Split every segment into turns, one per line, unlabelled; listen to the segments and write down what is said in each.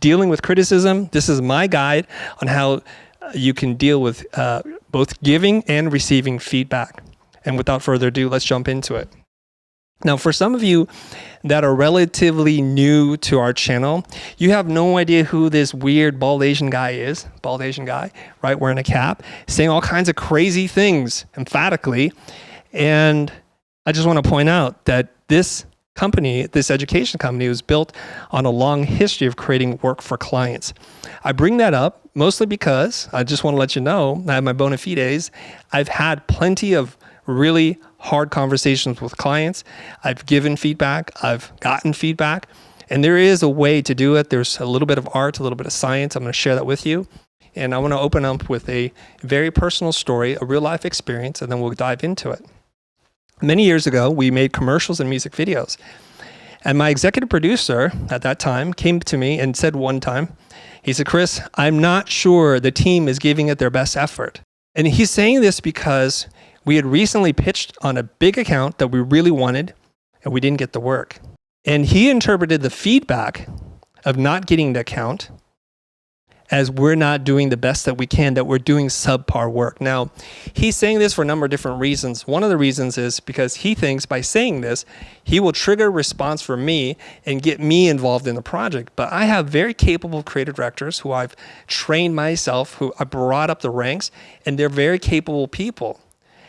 dealing with criticism, this is my guide on how you can deal with both giving and receiving feedback. And without further ado, let's jump into it. Now, for some of you that are relatively new to our channel, you have no idea who this weird bald Asian guy is. Bald Asian guy, right, wearing a cap, saying all kinds of crazy things emphatically. And I just want to point out that this company, this education company, was built on a long history of creating work for clients. I bring that up mostly because I just want to let you know, I have my bona fides. I've had plenty of really hard conversations with clients. I've given feedback, I've gotten feedback, and there is a way to do it. There's a little bit of art, a little bit of science. I'm going to share that with you. And I want to open up with a very personal story, a real life experience, and then we'll dive into it. Many years ago, we made commercials and music videos. And my executive producer at that time came to me and said one time, he said, "Chris, I'm not sure the team is giving it their best effort." And he's saying this because we had recently pitched on a big account that we really wanted, and we didn't get the work. And he interpreted the feedback of not getting the account as we're not doing the best that we can, that we're doing subpar work. Now, he's saying this for a number of different reasons. One of the reasons is because he thinks by saying this, he will trigger a response from me and get me involved in the project. But I have very capable creative directors who I've trained myself, who I brought up the ranks, and they're very capable people.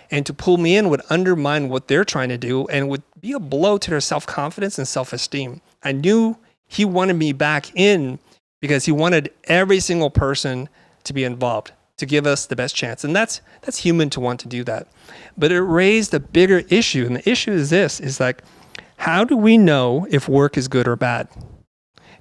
And to pull me in would undermine what they're trying to do and would be a blow to their self-confidence and self-esteem. I knew he wanted me back in because he wanted every single person to be involved, to give us the best chance. And that's human to want to do that. But it raised a bigger issue. And the issue is this, is like, how do we know if work is good or bad?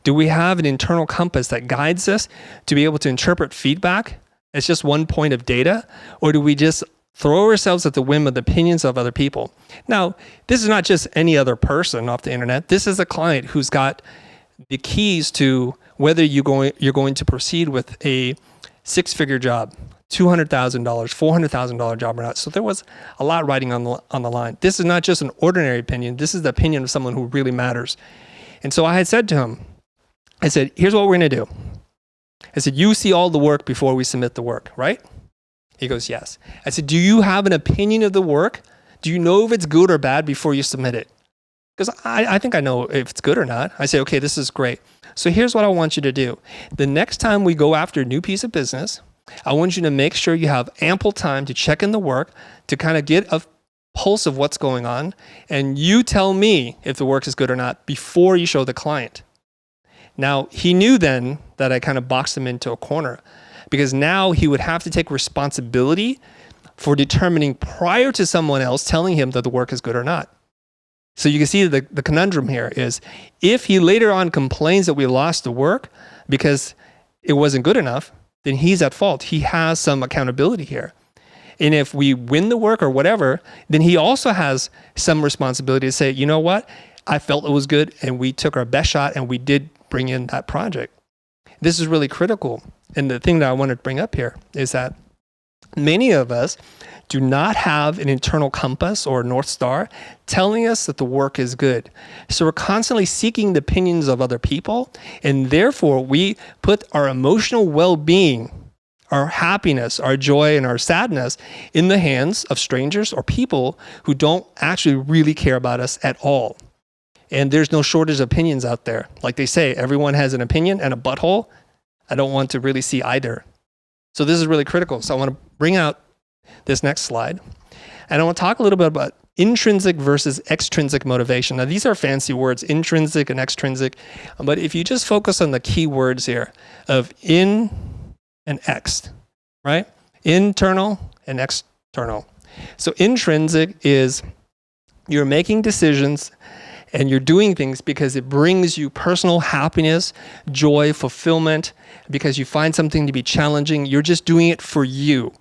Do we have an internal compass that guides us to be able to interpret feedback as just one point of data? Or do we just throw ourselves at the whim of the opinions of other people? Now, this is not just any other person off the internet. This is a client who's got the keys to whether you're going to proceed with a six-figure job, $200,000, $400,000 job or not. So there was a lot riding on the line. This is not just an ordinary opinion. This is the opinion of someone who really matters. And so I had said to him, I said, here's what we're going to do. I said, you see all the work before we submit the work, right? He goes, yes. I said, do you have an opinion of the work? Do you know if it's good or bad before you submit it? Because I think I know if it's good or not. I say, okay, this is great. So here's what I want you to do. The next time we go after a new piece of business, I want you to make sure you have ample time to check in the work, to kind of get a pulse of what's going on. And you tell me if the work is good or not before you show the client. Now, he knew then that I kind of boxed him into a corner, because now he would have to take responsibility for determining prior to someone else telling him that the work is good or not. So you can see the conundrum here is, if he later on complains that we lost the work because it wasn't good enough, then he's at fault. He has some accountability here. And if we win the work or whatever, then he also has some responsibility to say, you know what, I felt it was good and we took our best shot and we did bring in that project. This is really critical. And the thing that I want to bring up here is that many of us do not have an internal compass or North Star telling us that the work is good. So we're constantly seeking the opinions of other people, and therefore we put our emotional well-being, our happiness, our joy, and our sadness in the hands of strangers or people who don't actually really care about us at all. And there's no shortage of opinions out there. Like they say, everyone has an opinion and a butthole. I don't want to really see either. So this is really critical. So I want to bring out this next slide. And I want to talk a little bit about intrinsic versus extrinsic motivation. Now, these are fancy words, intrinsic and extrinsic. But if you just focus on the key words here of in and ex, right? Internal and external. So intrinsic is you're making decisions and you're doing things because it brings you personal happiness, joy, fulfillment, because you find something to be challenging. You're just doing it for you.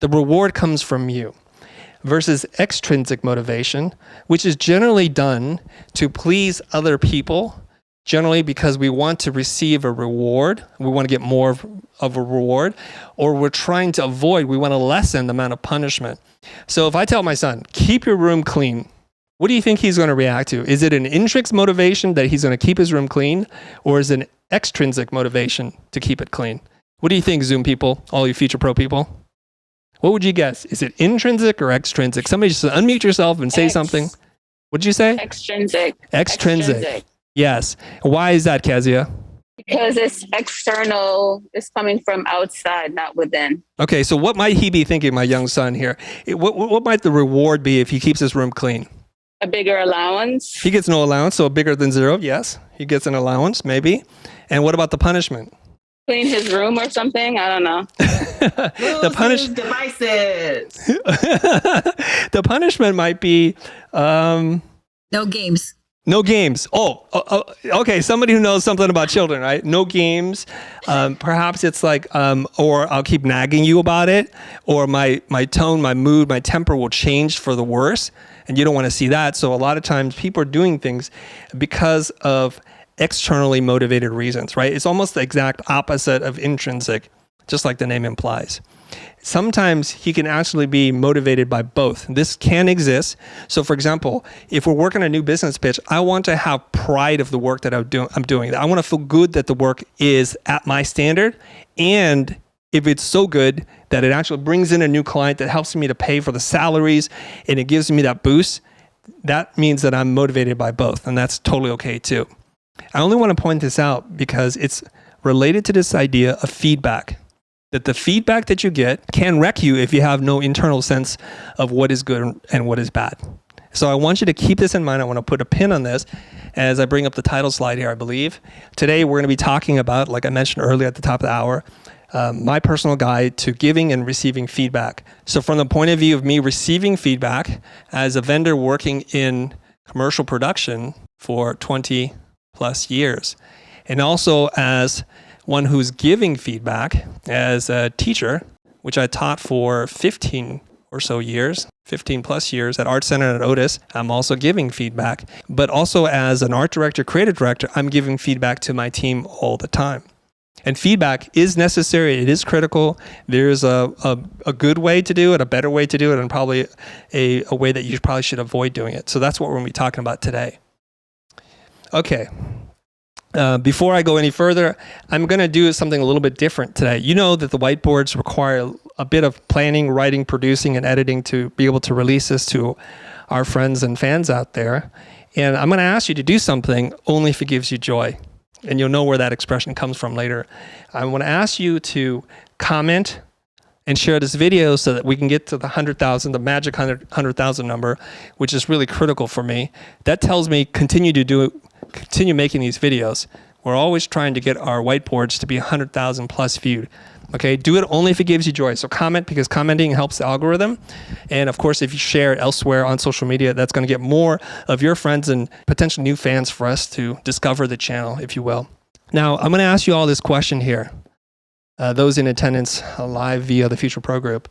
The reward comes from you. Versus extrinsic motivation, which is generally done to please other people, generally because we want to receive a reward. We want to get more of a reward, or we're trying to avoid, we want to lessen the amount of punishment. So if I tell my son, keep your room clean, what do you think he's going to react to? Is it an intrinsic motivation that he's going to keep his room clean, or is it an extrinsic motivation to keep it clean. What do you think, Zoom people, all you Future Pro people? What would you guess? Is it intrinsic or extrinsic? Somebody just unmute yourself and say something. What'd you say?
Extrinsic.
Extrinsic. Yes. Why is that, Kezia?
Because it's external. It's coming from outside, not within.
Okay, so what might he be thinking, my young son here? What might the reward be if he keeps his room clean?
A bigger allowance.
He gets no allowance, so bigger than 0. Yes, he gets an allowance, maybe. And what about the punishment?
Clean his room or something. I don't know.
The devices.
The punishment might be
No games.
no games. Okay. Somebody who knows something about children, right? No games. Perhaps it's like, or I'll keep nagging you about it, or my tone, my mood, my temper will change for the worse, and you don't want to see that. So a lot of times people are doing things because of externally motivated reasons, right? It's almost the exact opposite of intrinsic, just like the name implies. Sometimes he can actually be motivated by both. This can exist. So for example, if we're working a new business pitch, I want to have pride of the work that I'm doing. I want to feel good that the work is at my standard. And if it's so good that it actually brings in a new client that helps me to pay for the salaries and it gives me that boost, that means that I'm motivated by both. And that's totally okay too. I only want to point this out because it's related to this idea of feedback. That the feedback that you get can wreck you if you have no internal sense of what is good and what is bad. So I want you to keep this in mind. I want to put a pin on this as I bring up the title slide here, I believe. Today, we're going to be talking about, like I mentioned earlier at the top of the hour, my personal guide to giving and receiving feedback. So from the point of view of me receiving feedback as a vendor working in commercial production for 20 plus years, and also as one who's giving feedback as a teacher, which I taught for 15 or so years, 15 plus years at Art Center at Otis. I'm also giving feedback, but also as an art director, creative director, I'm giving feedback to my team all the time. And feedback is necessary. It is critical. There's a good way to do it, a better way to do it, and probably a way that you probably should avoid doing it. So that's what we're going to be talking about today. Okay. Before I go any further, I'm going to do something a little bit different today. You know that the whiteboards require a bit of planning, writing, producing, and editing to be able to release this to our friends and fans out there. And I'm going to ask you to do something only if it gives you joy. And you'll know where that expression comes from later. I want to ask you to comment and share this video so that we can get to the 100,000, the magic 100,000 number, which is really critical for me. That tells me continue making these videos. We're always trying to get our whiteboards to be 100,000 plus viewed. Okay, do it only if it gives you joy. So comment, because commenting helps the algorithm. And of course, if you share it elsewhere on social media, that's going to get more of your friends and potential new fans for us to discover the channel, if you will. Now, I'm going to ask you all this question here. Those in attendance live via the Future Pro Group.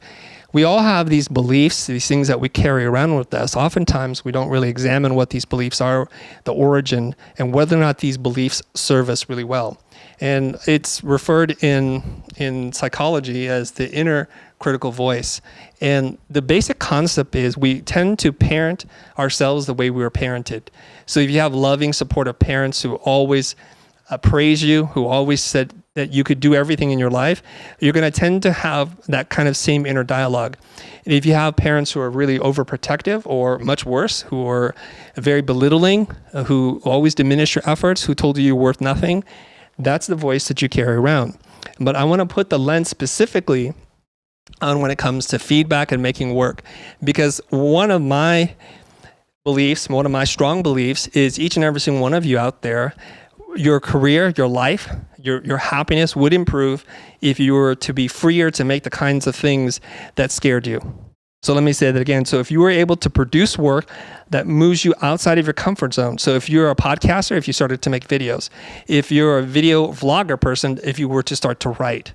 We all have these beliefs, these things that we carry around with us. Oftentimes, we don't really examine what these beliefs are, the origin, and whether or not these beliefs serve us really well. And it's referred in psychology as the inner critical voice. And the basic concept is we tend to parent ourselves the way we were parented. So if you have loving, supportive parents who always praise you, who always said that you could do everything in your life, you're going to tend to have that kind of same inner dialogue. And if you have parents who are really overprotective, or much worse, who are very belittling, who always diminish your efforts, who told you you're worth nothing, that's the voice that you carry around. But I want to put the lens specifically on when it comes to feedback and making work, because one of my beliefs, one of my strong beliefs is each and every single one of you out there, your career, your life, your happiness would improve if you were to be freer to make the kinds of things that scared you. So let me say that again. So if you were able to produce work that moves you outside of your comfort zone. So if you're a podcaster, if you started to make videos, if you're a video vlogger person, if you were to start to write,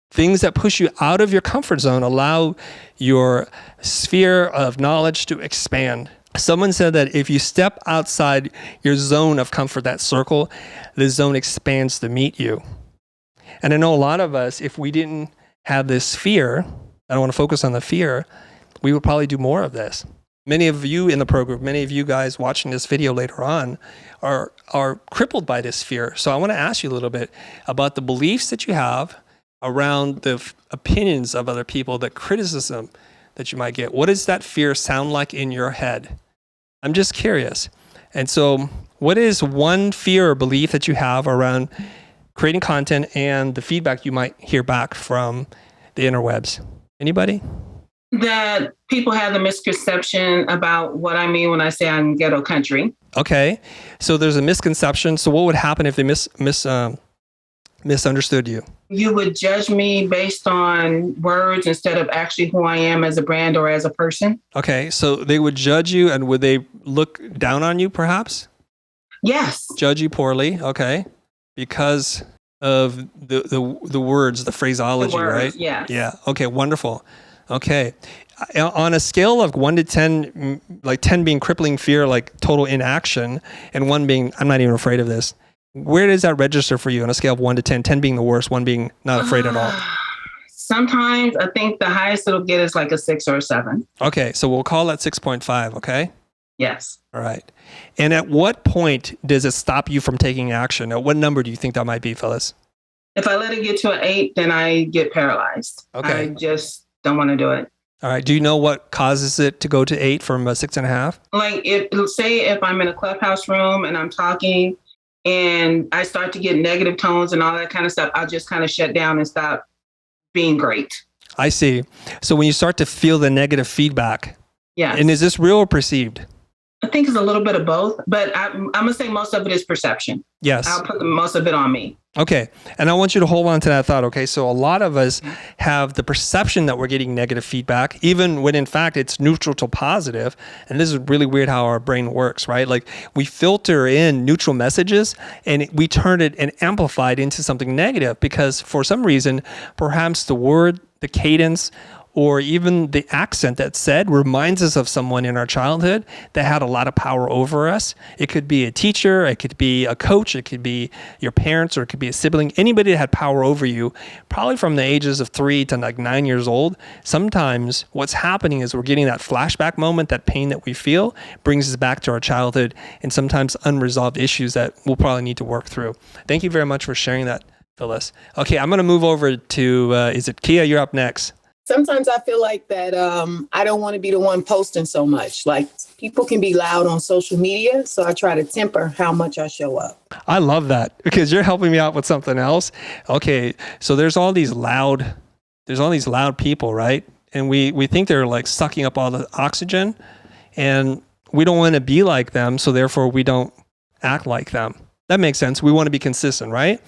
things that push you out of your comfort zone allow your sphere of knowledge to expand. Someone said that if you step outside your zone of comfort, that circle, the zone expands to meet you. And I know a lot of us, if we didn't have this fear, I don't want to focus on the fear, we would probably do more of this. many of you in the program, many of you guys watching this video later on are crippled by this fear. So I want to ask you a little bit about the beliefs that you have around the opinions of other people, the criticism that you might get. What does that fear sound like in your head? I'm just curious. And so what is one fear or belief that you have around creating content and the feedback you might hear back from the interwebs? Anybody?
That people have the misconception about what I mean when I say I'm ghetto country.
Okay. So there's a misconception. So what would happen if they misunderstood you?
You would judge me based on words instead of actually who I am as a brand or as a person.
Okay. So they would judge you, and would they look down on you perhaps?
Yes.
Judge you poorly. Okay. Because of the words, the phraseology,
The words,
right?
yes.
Yeah. Okay. Wonderful. Okay. On a scale of 1 to 10, like 10 being crippling fear, like total inaction, and 1 being, I'm not even afraid of this. Where does that register for you on a scale of 1 to 10, 10 being the worst, 1 being not afraid at all?
Sometimes I think the highest it'll get is like a 6 or a 7.
Okay. So we'll call that 6.5. Okay.
Yes.
All right. And at what point does it stop you from taking action? At what number do you think that might be, Phyllis?
If I let it get to an 8, then I get paralyzed.
Okay.
I just don't want to do it.
All right. Do you know what causes it to go to 8 from a 6.5?
Like if I'm in a clubhouse room and I'm talking and I start to get negative tones and all that kind of stuff, I'll just kind of shut down and stop being great.
I see. So when you start to feel the negative feedback,
yeah.
And is this real or perceived?
I think it's a little bit of both, but I'm going to say most of it is perception.
Yes.
I'll put most of it on me.
Okay. And I want you to hold on to that thought. Okay. So a lot of us have the perception that we're getting negative feedback, even when in fact it's neutral to positive. And this is really weird how our brain works, right? Like we filter in neutral messages and we turn it and amplify it into something negative because for some reason, perhaps the word, the cadence, or even the accent that's said reminds us of someone in our childhood that had a lot of power over us. It could be a teacher, it could be a coach, it could be your parents, or it could be a sibling, anybody that had power over you, probably from the ages of 3 to like 9 years old. Sometimes what's happening is we're getting that flashback moment, that pain that we feel brings us back to our childhood and sometimes unresolved issues that we'll probably need to work through. Thank you very much for sharing that, Phyllis. Okay, I'm going to move over to, is it Kia? You're up next.
Sometimes I feel like that I don't want to be the one posting so much. Like people can be loud on social media, so I try to temper how much I show up.
I love that because you're helping me out with something else. Okay, so there's all these loud people, right? And we think they're like sucking up all the oxygen, and we don't want to be like them, so therefore we don't act like them. That makes sense. We want to be consistent, right?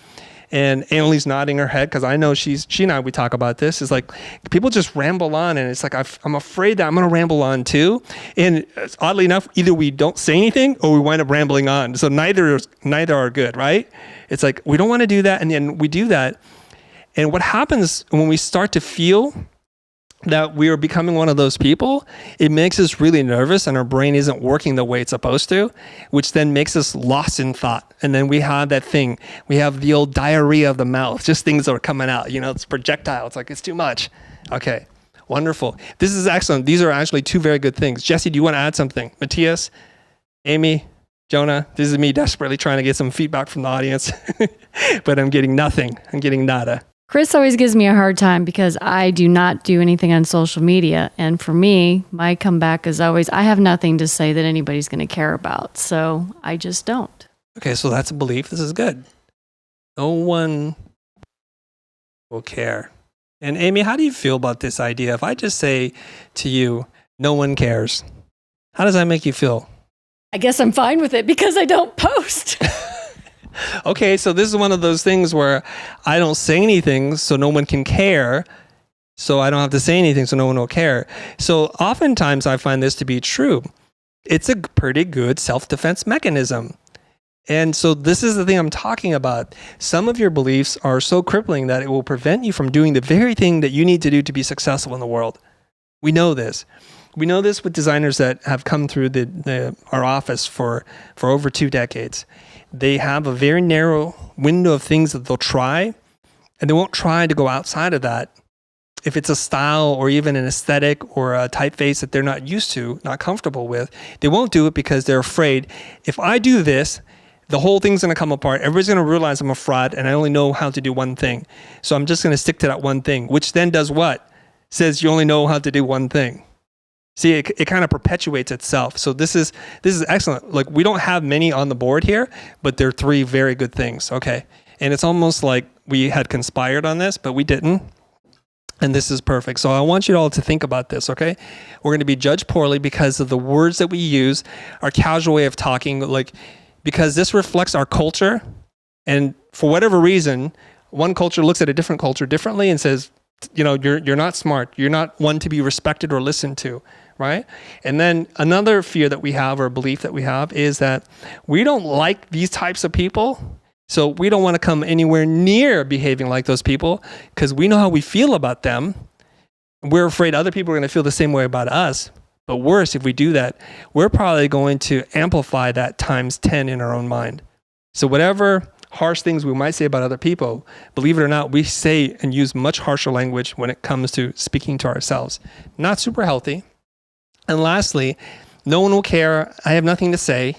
And Annalie's nodding her head because I know she and I, we talk about this. It's like people just ramble on, and it's like I'm afraid that I'm going to ramble on too. And oddly enough, either we don't say anything or we wind up rambling on. So neither are good, right? It's like we don't want to do that, and then we do that. And what happens when we start to feel that we are becoming one of those people, it makes us really nervous and our brain isn't working the way it's supposed to, which then makes us lost in thought. And then we have that thing. We have the old diarrhea of the mouth, just things that are coming out. It's projectile. It's like, it's too much. Okay, wonderful. This is excellent. These are actually 2 very good things. Jesse, do you want to add something? Matthias, Amy, Jonah, this is me desperately trying to get some feedback from the audience, but I'm getting nothing. I'm getting nada.
Chris always gives me a hard time because I do not do anything on social media. And for me, my comeback is always, I have nothing to say that anybody's going to care about. So I just don't.
Okay, so that's a belief. This is good. No one will care. And Amy, how do you feel about this idea? If I just say to you, no one cares, how does that make you feel?
I guess I'm fine with it because I don't post.
Okay, so this is one of those things where I don't say anything so no one can care, so I don't have to say anything so no one will care. So oftentimes I find this to be true. It's a pretty good self-defense mechanism. And so this is the thing I'm talking about. Some of your beliefs are so crippling that it will prevent you from doing the very thing that you need to do to be successful in the world. We know this. We know this with designers that have come through our office for over 2 decades. They have a very narrow window of things that they'll try, and they won't try to go outside of that. if it's a style or even an aesthetic or a typeface that they're not used to, not comfortable with, they won't do it because they're afraid, if I do this, the whole thing's going to come apart. Everybody's going to realize I'm a fraud and I only know how to do one thing. So I'm just going to stick to that one thing, which then does what? Says you only know how to do one thing. See, it kind of perpetuates itself. So this is excellent. Like, we don't have many on the board here, but they're 3 very good things. Okay. And it's almost like we had conspired on this, but we didn't. And this is perfect. So I want you all to think about this, okay? We're going to be judged poorly because of the words that we use, our casual way of talking, like, because this reflects our culture. And for whatever reason, one culture looks at a different culture differently and says, you know, you're not smart. You're not one to be respected or listened to, right? And then another fear that we have, or belief that we have, is that we don't like these types of people. So we don't want to come anywhere near behaving like those people because we know how we feel about them. We're afraid other people are going to feel the same way about us. But worse, if we do that, we're probably going to amplify that times 10 in our own mind. So whatever harsh things we might say about other people, believe it or not, we say and use much harsher language when it comes to speaking to ourselves. Not super healthy. And lastly, no one will care. I have nothing to say.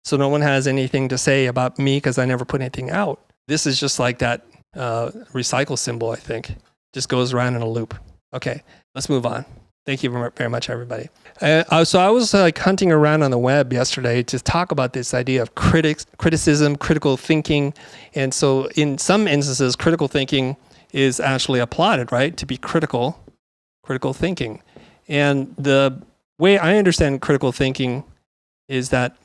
So no one has anything to say about me because I never put anything out. This is just like that recycle symbol, I think. Just goes around in a loop. Okay, let's move on. Thank you very much, everybody. So I was like hunting around on the web yesterday to talk about this idea of criticism, critical thinking. And so in some instances, critical thinking is actually applauded, right? To be critical thinking. And the way I understand critical thinking is that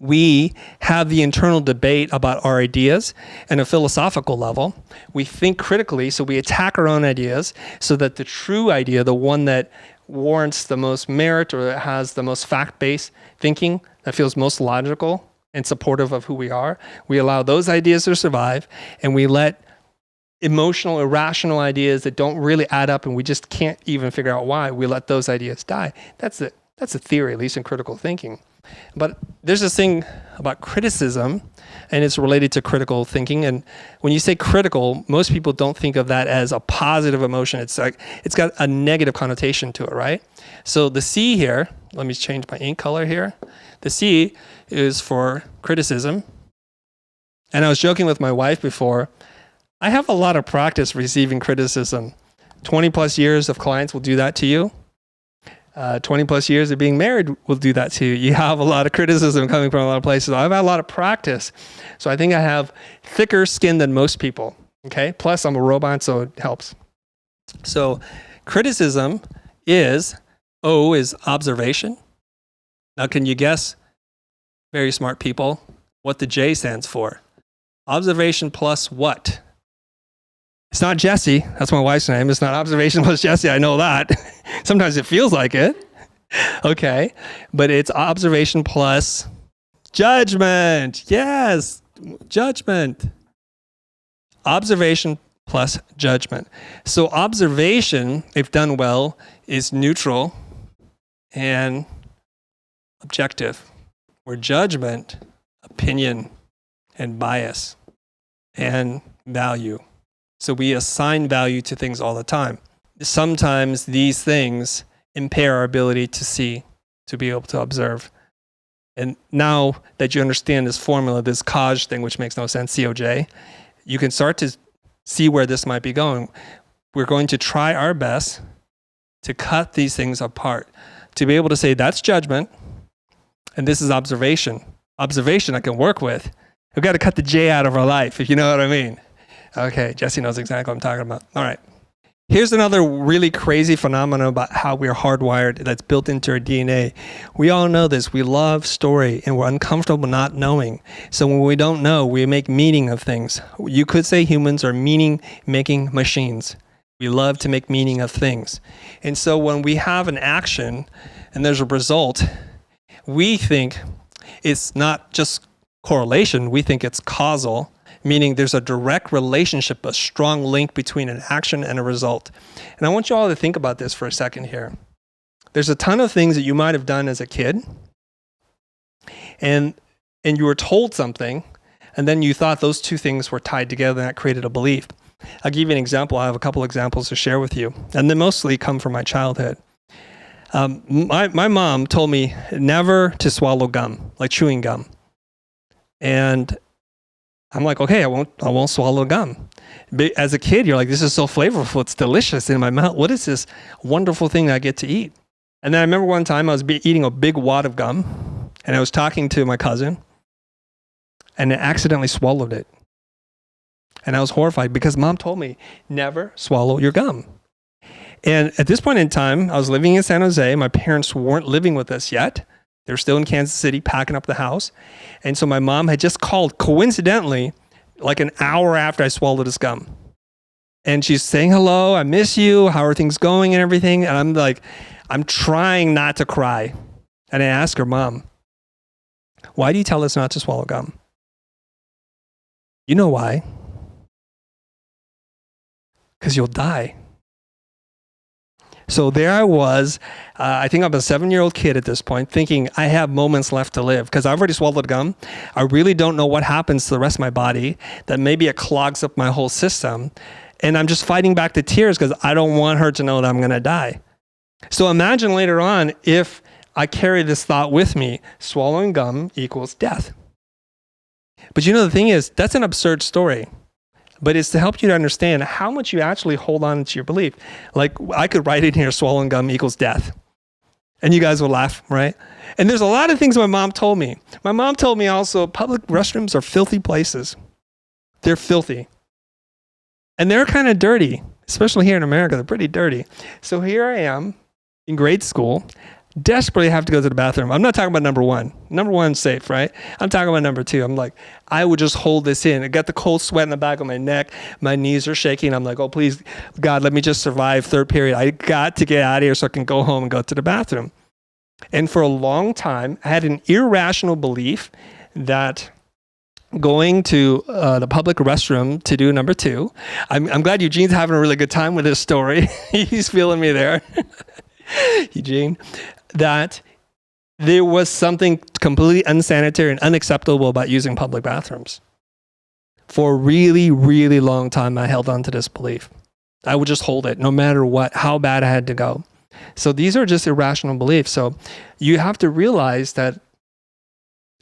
we have the internal debate about our ideas at a philosophical level. We think critically, so we attack our own ideas so that the true idea, the one that warrants the most merit or that has the most fact-based thinking, that feels most logical and supportive of who we are, we allow those ideas to survive, and we let emotional, irrational ideas that don't really add up and we just can't even figure out why, we let those ideas die. That's a theory, at least in critical thinking. But there's this thing about criticism, and it's related to critical thinking. And when you say critical, most people don't think of that as a positive emotion. It's like it's got a negative connotation to it, right? So the C here, let me change my ink color here. The C is for criticism. And I was joking with my wife before. I have a lot of practice receiving criticism. 20 plus years of clients will do that to you. 20 plus years of being married will do that to you. You have a lot of criticism coming from a lot of places. I've had a lot of practice. So I think I have thicker skin than most people. Okay. Plus I'm a robot, so it helps. So criticism is, O is observation. Now, can you guess, very smart people, what the J stands for? Observation plus what? It's not Jesse. That's my wife's name. It's not observation plus Jesse. I know that. Sometimes it feels like it. Okay. But it's observation plus judgment. Yes. Judgment. Observation plus judgment. So observation, if done well, is neutral and objective. Where judgment, opinion and bias and value. So we assign value to things all the time. Sometimes these things impair our ability to see, to be able to observe. And now that you understand this formula, this COJ thing, which makes no sense, COJ, you can start to see where this might be going. We're going to try our best to cut these things apart, to be able to say that's judgment, and this is observation. Observation I can work with. We've got to cut the J out of our life, if you know what I mean. Okay, Jesse knows exactly what I'm talking about. All right. Here's another really crazy phenomenon about how we're hardwired that's built into our DNA. We all know this. We love story and we're uncomfortable not knowing. So when we don't know, we make meaning of things. You could say humans are meaning-making machines. We love to make meaning of things. And so when we have an action and there's a result, we think it's not just correlation. We think it's causal, meaning there's a direct relationship, a strong link between an action and a result. And I want you all to think about this for a second here. There's a ton of things that you might have done as a kid, and you were told something, and then you thought those two things were tied together, and that created a belief. I'll give you an example. I have a couple examples to share with you, and they mostly come from my childhood. My mom told me never to swallow gum, like chewing gum. And I'm like, okay, I won't swallow gum. But as a kid, you're like, this is so flavorful. It's delicious in my mouth. What is this wonderful thing I get to eat? And then I remember one time I was eating a big wad of gum, and I was talking to my cousin, and I accidentally swallowed it. And I was horrified because mom told me, never swallow your gum. And at this point in time, I was living in San Jose. My parents weren't living with us yet. They were still in Kansas City packing up the house. And so my mom had just called, coincidentally, like an hour after I swallowed this gum. And she's saying, hello, I miss you. How are things going and everything? And I'm like, I'm trying not to cry. And I ask her, Mom, why do you tell us not to swallow gum? You know why? Because you'll die. So there I was, I think I'm a 7-year-old kid at this point, thinking I have moments left to live because I've already swallowed gum. I really don't know what happens to the rest of my body, that maybe it clogs up my whole system. And I'm just fighting back the tears because I don't want her to know that I'm going to die. So imagine later on if I carry this thought with me, swallowing gum equals death. But you know, the thing is, that's an absurd story. But it's to help you to understand how much you actually hold on to your belief. Like I could write in here, swallowing gum equals death. And you guys will laugh, right? And there's a lot of things my mom told me. My mom told me also public restrooms are filthy places. They're filthy. And they're kind of dirty, especially here in America. They're pretty dirty. So here I am in grade school, desperately have to go to the bathroom. I'm not talking about number one. Number one's safe, right? I'm talking about number two. I'm like, I would just hold this in. I got the cold sweat in the back of my neck. My knees are shaking. I'm like, oh, please, God, let me just survive third period. I got to get out of here so I can go home and go to the bathroom. And for a long time, I had an irrational belief that going to the public restroom to do number two. I'm glad Eugene's having a really good time with this story. He's feeling me there. Eugene, that there was something completely unsanitary and unacceptable about using public bathrooms. For a really, really long time, I held on to this belief. I would just hold it no matter what, how bad I had to go. So these are just irrational beliefs. So you have to realize that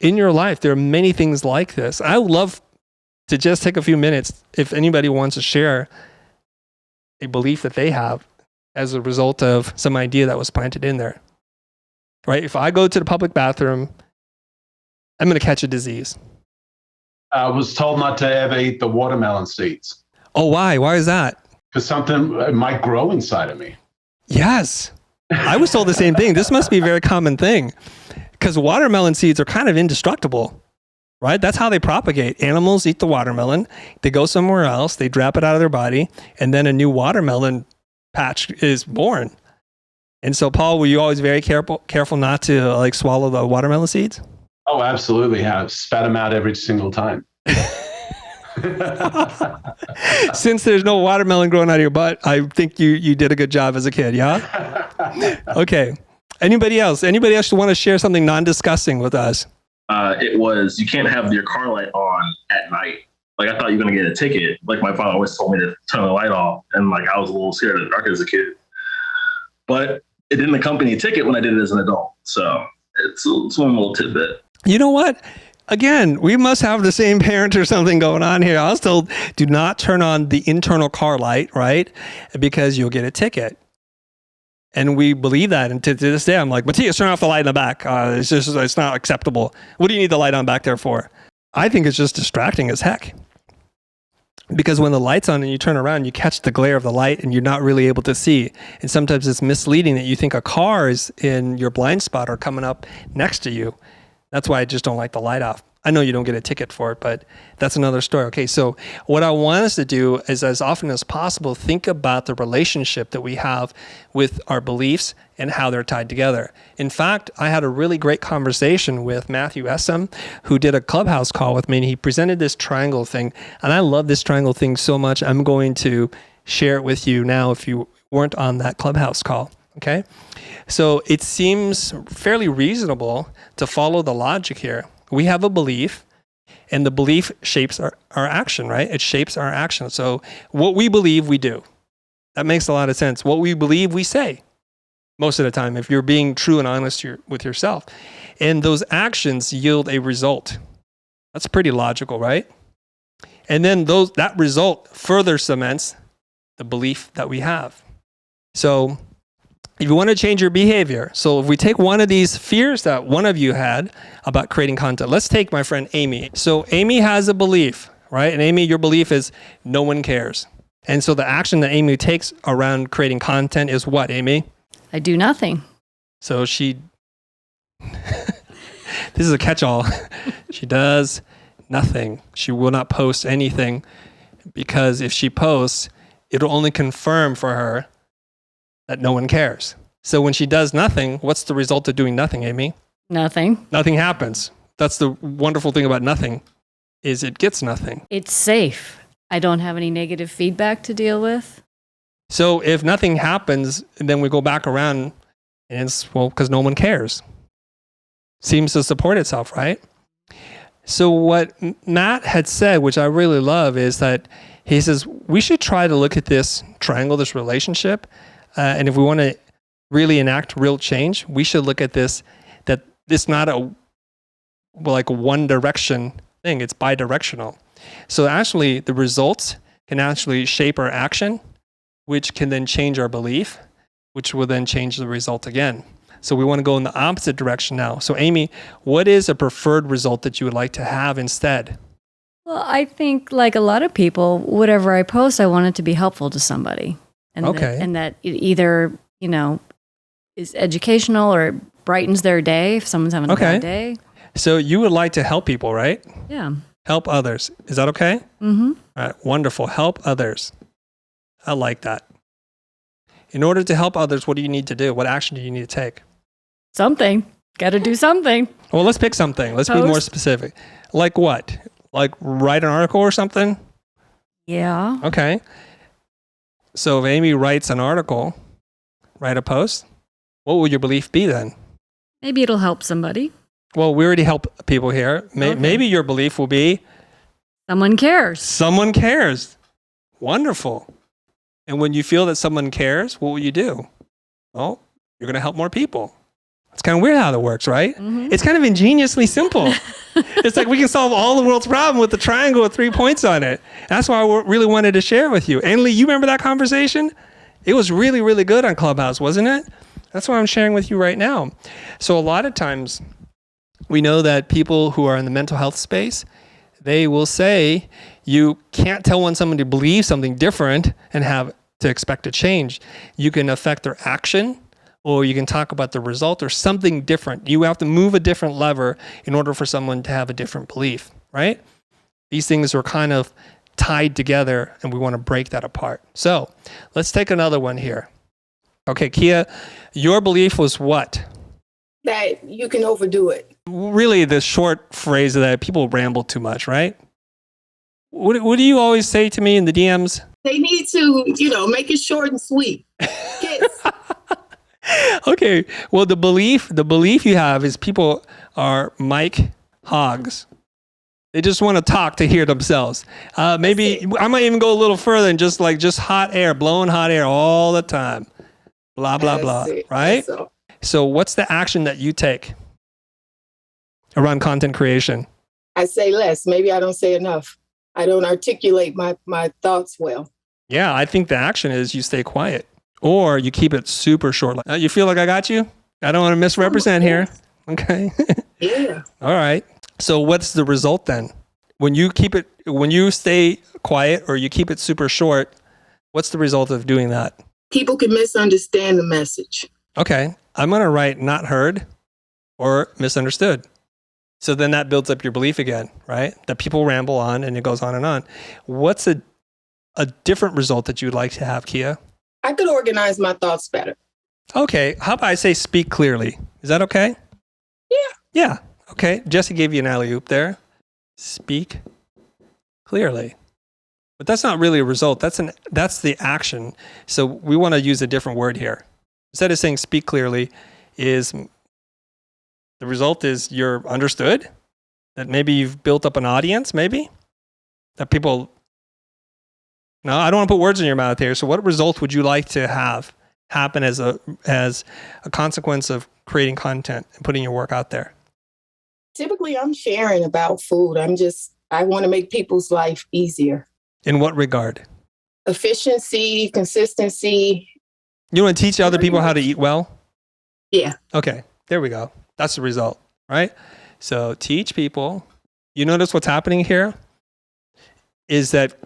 in your life, there are many things like this. I would love to just take a few minutes if anybody wants to share a belief that they have as a result of some idea that was planted in there. Right? If I go to the public bathroom, I'm going to catch a disease.
I was told not to ever eat the watermelon seeds.
Oh, why? Why is that?
Because something might grow inside of me.
Yes. I was told the same thing. This must be a very common thing because watermelon seeds are kind of indestructible, right? That's how they propagate. Animals eat the watermelon. They go somewhere else. They drop it out of their body. And then a new watermelon patch is born. And so, Paul, were you always very careful not to like swallow the watermelon seeds?
Oh, absolutely. Yeah. Spat them out every single time.
Since there's no watermelon growing out of your butt, I think you did a good job as a kid, yeah? Okay. Anybody else? Anybody else want to share something non-disgusting with us?
It was, you can't have your car light on at night. Like, I thought you were going to get a ticket. Like, my father always told me to turn the light off. And, like, I was a little scared of the dark as a kid. But it didn't accompany a ticket when I did it as an adult. So it's one little tidbit.
You know what? Again, we must have the same parent or something going on here. I was told, do not turn on the internal car light, right? Because you'll get a ticket. And we believe that. And to this day, I'm like, Matthias, turn off the light in the back. It's not acceptable. What do you need the light on back there for? I think it's just distracting as heck. Because when the light's on and you turn around, you catch the glare of the light and you're not really able to see. And sometimes it's misleading that you think a car is in your blind spot or coming up next to you. That's why I just don't like the light off. I know you don't get a ticket for it, but that's another story. Okay, so what I want us to do is, as often as possible, think about the relationship that we have with our beliefs and how they're tied together. In fact, I had a really great conversation with Matthew Essam, who did a Clubhouse call with me, and he presented this triangle thing. And I love this triangle thing so much, I'm going to share it with you now if you weren't on that Clubhouse call, okay? So it seems fairly reasonable to follow the logic here. We have a belief And the belief shapes our action, right? It shapes our action. So what we believe, we do. That makes a lot of sense. What we believe, we say most of the time, if you're being true and honest with yourself. And those actions yield a result. That's pretty logical, right? And then that result further cements the belief that we have. So if you want to change your behavior, so if we take one of these fears that one of you had about creating content, let's take my friend Amy. So Amy has a belief, right? And Amy, your belief is no one cares. And so the action that Amy takes around creating content is what, Amy?
I do nothing.
So this is a catch-all. She does nothing. She will not post anything because if she posts, it'll only confirm for her that no one cares. So when she does nothing, what's the result of doing nothing, Amy?
Nothing.
Nothing happens. That's the wonderful thing about nothing, is it gets nothing.
It's safe. I don't have any negative feedback to deal with.
So if nothing happens, then we go back around and it's, well, because no one cares. Seems to support itself, right? So what Matt had said, which I really love, is that he says, we should try to look at this triangle, this relationship. And if we want to really enact real change, we should look at this, that it's not a one direction thing, it's bidirectional. So actually the results can actually shape our action, which can then change our belief, which will then change the result again. So we want to go in the opposite direction now. So Amy, what is a preferred result that you would like to have instead?
Well, I think like a lot of people, whatever I post, I want it to be helpful to somebody. And
Okay.
that it either, is educational or brightens their day if someone's having a bad day.
So you would like to help people, right?
Yeah.
Help others. Is that okay?
Mm-hmm.
All right, wonderful. Help others. I like that. In order to help others, what do you need to do? What action do you need to take?
Something. Got to do something.
Well, let's pick something. Let's be more specific. Like what? Like write an article or something?
Yeah.
Okay. So if Amy writes an article, write a post, what will your belief be then?
Maybe it'll help somebody.
Well, we already help people here. Maybe your belief will be
Someone cares.
someone cares. Wonderful. And when you feel that someone cares, what will you do? Well, you're going to help more people. It's kind of weird how that works, right?
Mm-hmm.
It's kind of ingeniously simple. It's like we can solve all the world's problem with the triangle with 3 points on it. That's why I really wanted to share with you. Annalie, you remember that conversation? It was really, really good on Clubhouse, wasn't it? That's what I'm sharing with you right now. So a lot of times we know that people who are in the mental health space, they will say you can't tell when somebody believes something different and have to expect a change. You can affect their action, or you can talk about the result or something different. You have to move a different lever in order for someone to have a different belief, right? These things are kind of tied together and we want to break that apart. So let's take another one here. Okay, Kia, your belief was what?
That you can overdo it.
Really the short phrase of that, people ramble too much, right? What do you always say to me in the DMs?
They need to, make it short and sweet. Kids.
Okay, well, the belief you have is people are mic hogs. They just want to talk to hear themselves. Maybe I might even go a little further and just hot air, blowing hot air all the time. Blah, blah, blah, right? So what's the action that you take around content creation?
I say less. Maybe I don't say enough. I don't articulate my thoughts well.
Yeah, I think the action is you stay quiet or you keep it super short. You feel like I got you? I don't want to misrepresent here. Okay.
Yeah.
All right. So what's the result then? When you stay quiet or you keep it super short, what's the result of doing that?
People can misunderstand the message.
Okay. I'm going to write not heard or misunderstood. So then that builds up your belief again, right? That people ramble on and it goes on and on. What's a different result that you'd like to have, Kia?
I could organize my thoughts better.
Okay. How about I say speak clearly? Is that okay?
Yeah.
Yeah. Okay. Jesse gave you an alley-oop there. Speak clearly. But that's not really a result. That's the action. So we want to use a different word here. Instead of saying speak clearly, the result is you're understood. That maybe you've built up an audience, maybe? That people... No, I don't want to put words in your mouth here. So what result would you like to have happen as a consequence of creating content and putting your work out there?
Typically, I'm sharing about food. I want to make people's life easier.
In what regard?
Efficiency, consistency.
You want to teach other people how to eat well?
Yeah.
Okay, there we go. That's the result, right? So teach people. You notice what's happening here is that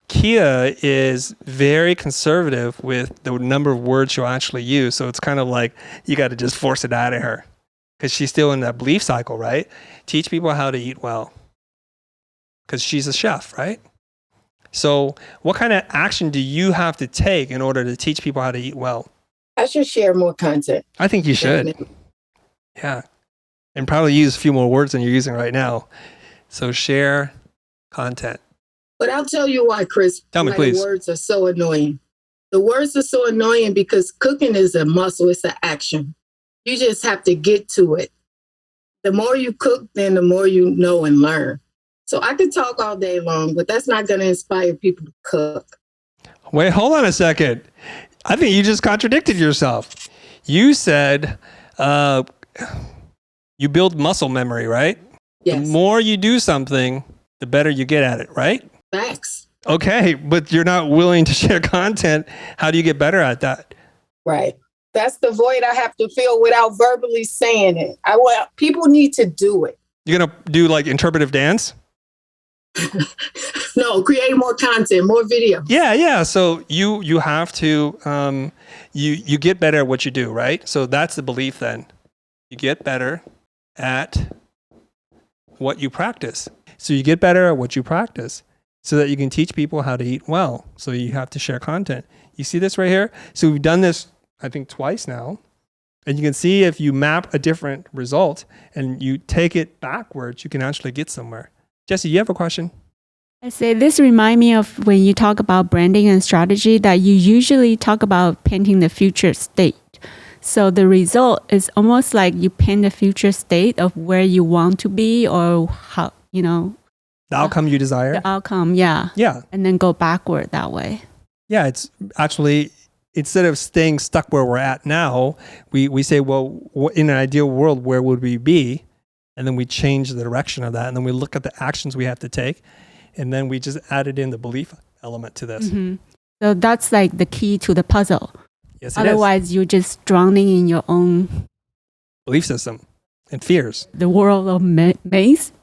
Kia is very conservative with the number of words she'll actually use. So it's kind of like you got to just force it out of her because she's still in that belief cycle, right? Teach people how to eat well because she's a chef, right? So what kind of action do you have to take in order to teach people how to eat well?
I should share more content.
I think you should. Yeah. And probably use a few more words than you're using right now. So share content.
But I'll tell you why, Chris.
Tell me,
why
please.
The words are so annoying. The words are so annoying because cooking is a muscle. It's an action. You just have to get to it. The more you cook, then the more you know and learn. So I could talk all day long, but that's not going to inspire people to cook.
Wait, hold on a second. I think you just contradicted yourself. You said you build muscle memory, right?
Yes.
The more you do something, the better you get at it, right?
Facts.
Okay, but you're not willing to share content. How do you get better at that?
Right. That's the void I have to fill without verbally saying it. People need to do it.
You're going to do like interpretive dance?
No, create more content, more video.
Yeah. So you have to, you get better at what you do, right? So that's the belief then. You get better at what you practice. So you get better at what you practice so that you can teach people how to eat well. So you have to share content. You see this right here? So we've done this, I think, twice now. And you can see if you map a different result and you take it backwards, you can actually get somewhere. Jesse, you have a question?
I say this remind me of when you talk about branding and strategy that you usually talk about painting the future state. So the result is almost like you paint the future state of where you want to be or how, the
outcome you desire.
The outcome, yeah.
Yeah.
And then go backward that way.
Yeah, it's actually, instead of staying stuck where we're at now, we say, well, in an ideal world, where would we be? And then we change the direction of that. And then we look at the actions we have to take. And then we just added in the belief element to this.
Mm-hmm. So that's like the key to the puzzle.
Yes, it
Otherwise, you're just drowning in your own
belief system and fears.
The world of maze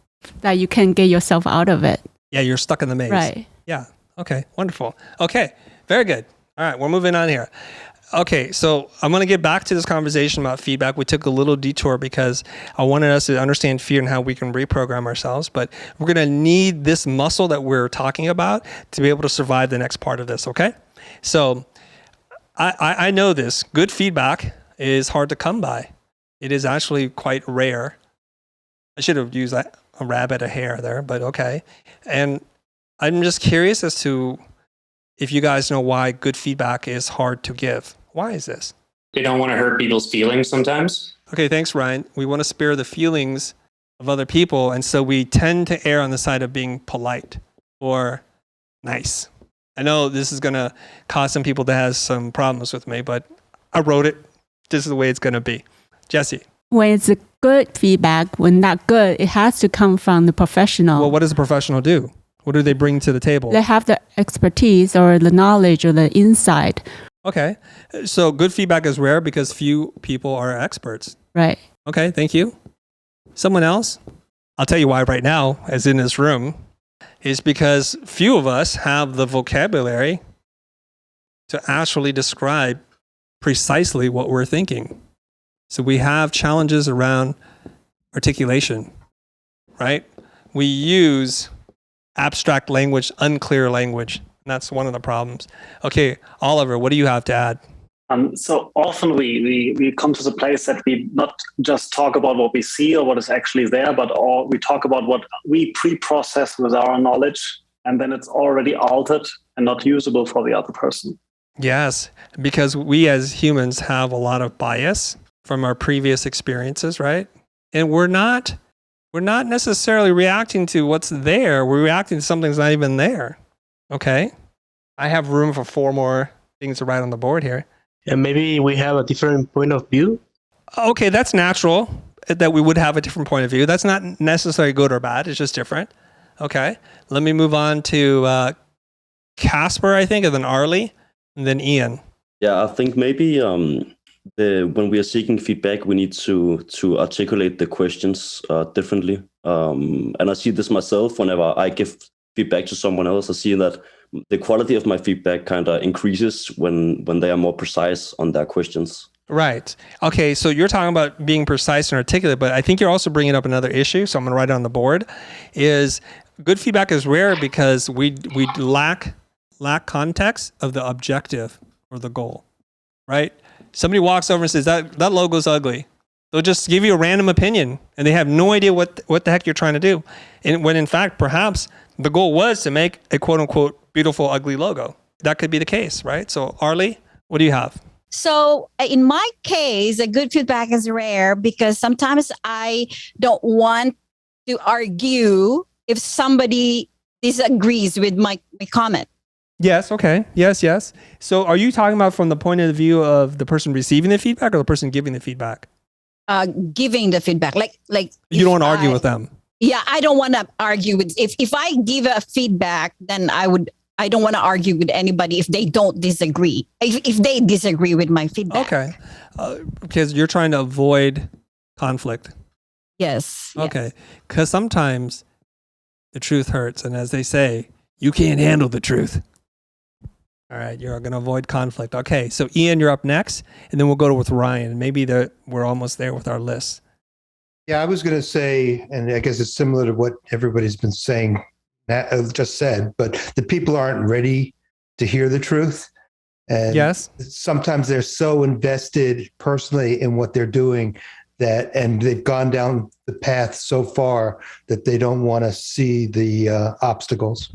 that you can't get yourself out of it.
Yeah, you're stuck in the maze.
Right.
Yeah. Okay, wonderful. Okay, very good. All right, we're moving on here. Okay, so I'm going to get back to this conversation about feedback. We took a little detour because I wanted us to understand fear and how we can reprogram ourselves. But we're going to need this muscle that we're talking about to be able to survive the next part of this, okay? So I know this. Good feedback is hard to come by. It is actually quite rare. I should have used a rabbit, a hare there, but okay. And I'm just curious as to if you guys know why good feedback is hard to give. Why is this?
They don't want to hurt people's feelings sometimes.
Okay, thanks, Ryan. We want to spare the feelings of other people, and so we tend to err on the side of being polite or nice. I know this is going to cause some people to have some problems with me, but I wrote it. This is the way it's going to be. Jesse.
When it's a good feedback, when not good, it has to come from the professional.
Well, what does a professional do? What do they bring to the table?
They have the expertise or the knowledge or the insight.
Okay. So good feedback is rare because few people are experts.
Right.
Okay, thank you. Someone else? I'll tell you why right now, as in this room, is because few of us have the vocabulary to actually describe precisely what we're thinking. So we have challenges around articulation, right? We use abstract language, unclear language. And that's one of the problems. Okay, Oliver, what do you have to add?
So often we come to the place that we not just talk about what we see or what is actually there, but we talk about what we pre-process with our knowledge, and then it's already altered and not usable for the other person.
Yes, because we as humans have a lot of bias from our previous experiences, right? And we're not we're not necessarily reacting to what's there. We're reacting to something that's not even there. Okay. I have room for 4 more things to write on the board here.
And maybe we have a different point of view.
Okay, that's natural that we would have a different point of view. That's not necessarily good or bad. It's just different. Okay. Let me move on to Casper, I think, and then Arlie, and then Ian.
Yeah, I think maybe when we are seeking feedback, we need to articulate the questions differently. And I see this myself whenever I give feedback to someone else. I see that the quality of my feedback kind of increases when they are more precise on their questions.
Right. Okay, so you're talking about being precise and articulate, but I think you're also bringing up another issue, so I'm going to write it on the board, is good feedback is rare because we lack context of the objective or the goal, right? Somebody walks over and says, that logo's ugly. They'll just give you a random opinion, and they have no idea what the heck you're trying to do. And when in fact, perhaps the goal was to make a quote-unquote beautiful, ugly logo. That could be the case, right? So Arlie, what do you have?
So in my case, a good feedback is rare because sometimes I don't want to argue if somebody disagrees with my comment.
Yes. Okay. Yes. So are you talking about from the point of view of the person receiving the feedback or the person giving the feedback?
Giving the feedback, like
you don't want to argue with them.
Yeah, I don't want to argue with. If I give a feedback, then I don't want to argue with anybody if they don't disagree. If they disagree with my feedback.
Okay, because you're trying to avoid conflict.
Yes.
Okay, because sometimes the truth hurts, and as they say, you can't handle the truth. All right, you're going to avoid conflict. Okay, so Ian, you're up next, and then we'll go with Ryan. Maybe we're almost there with our list.
Yeah, I was going to say, and I guess it's similar to what everybody's been saying, just said, but the people aren't ready to hear the truth. And
yes,
sometimes they're so invested personally in what they're doing and they've gone down the path so far that they don't want to see the obstacles.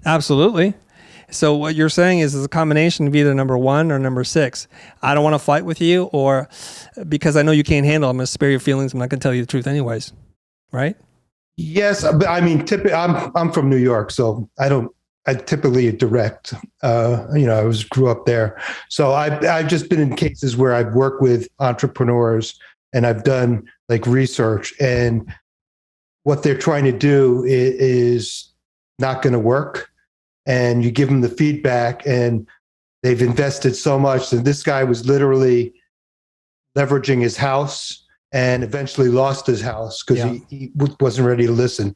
Absolutely. So what you're saying is a combination of either number 1 or number 6. I don't want to fight with you, or because I know you can't handle, I'm going to spare your feelings. I'm not going to tell you the truth anyways. Right?
Yes. But I mean, I'm from New York, so I typically direct, I grew up there. So I've just been in cases where I've worked with entrepreneurs and I've done like research, and what they're trying to do is not going to work. And you give them the feedback and they've invested so much. And this guy was literally leveraging his house and eventually lost his house because he wasn't ready to listen.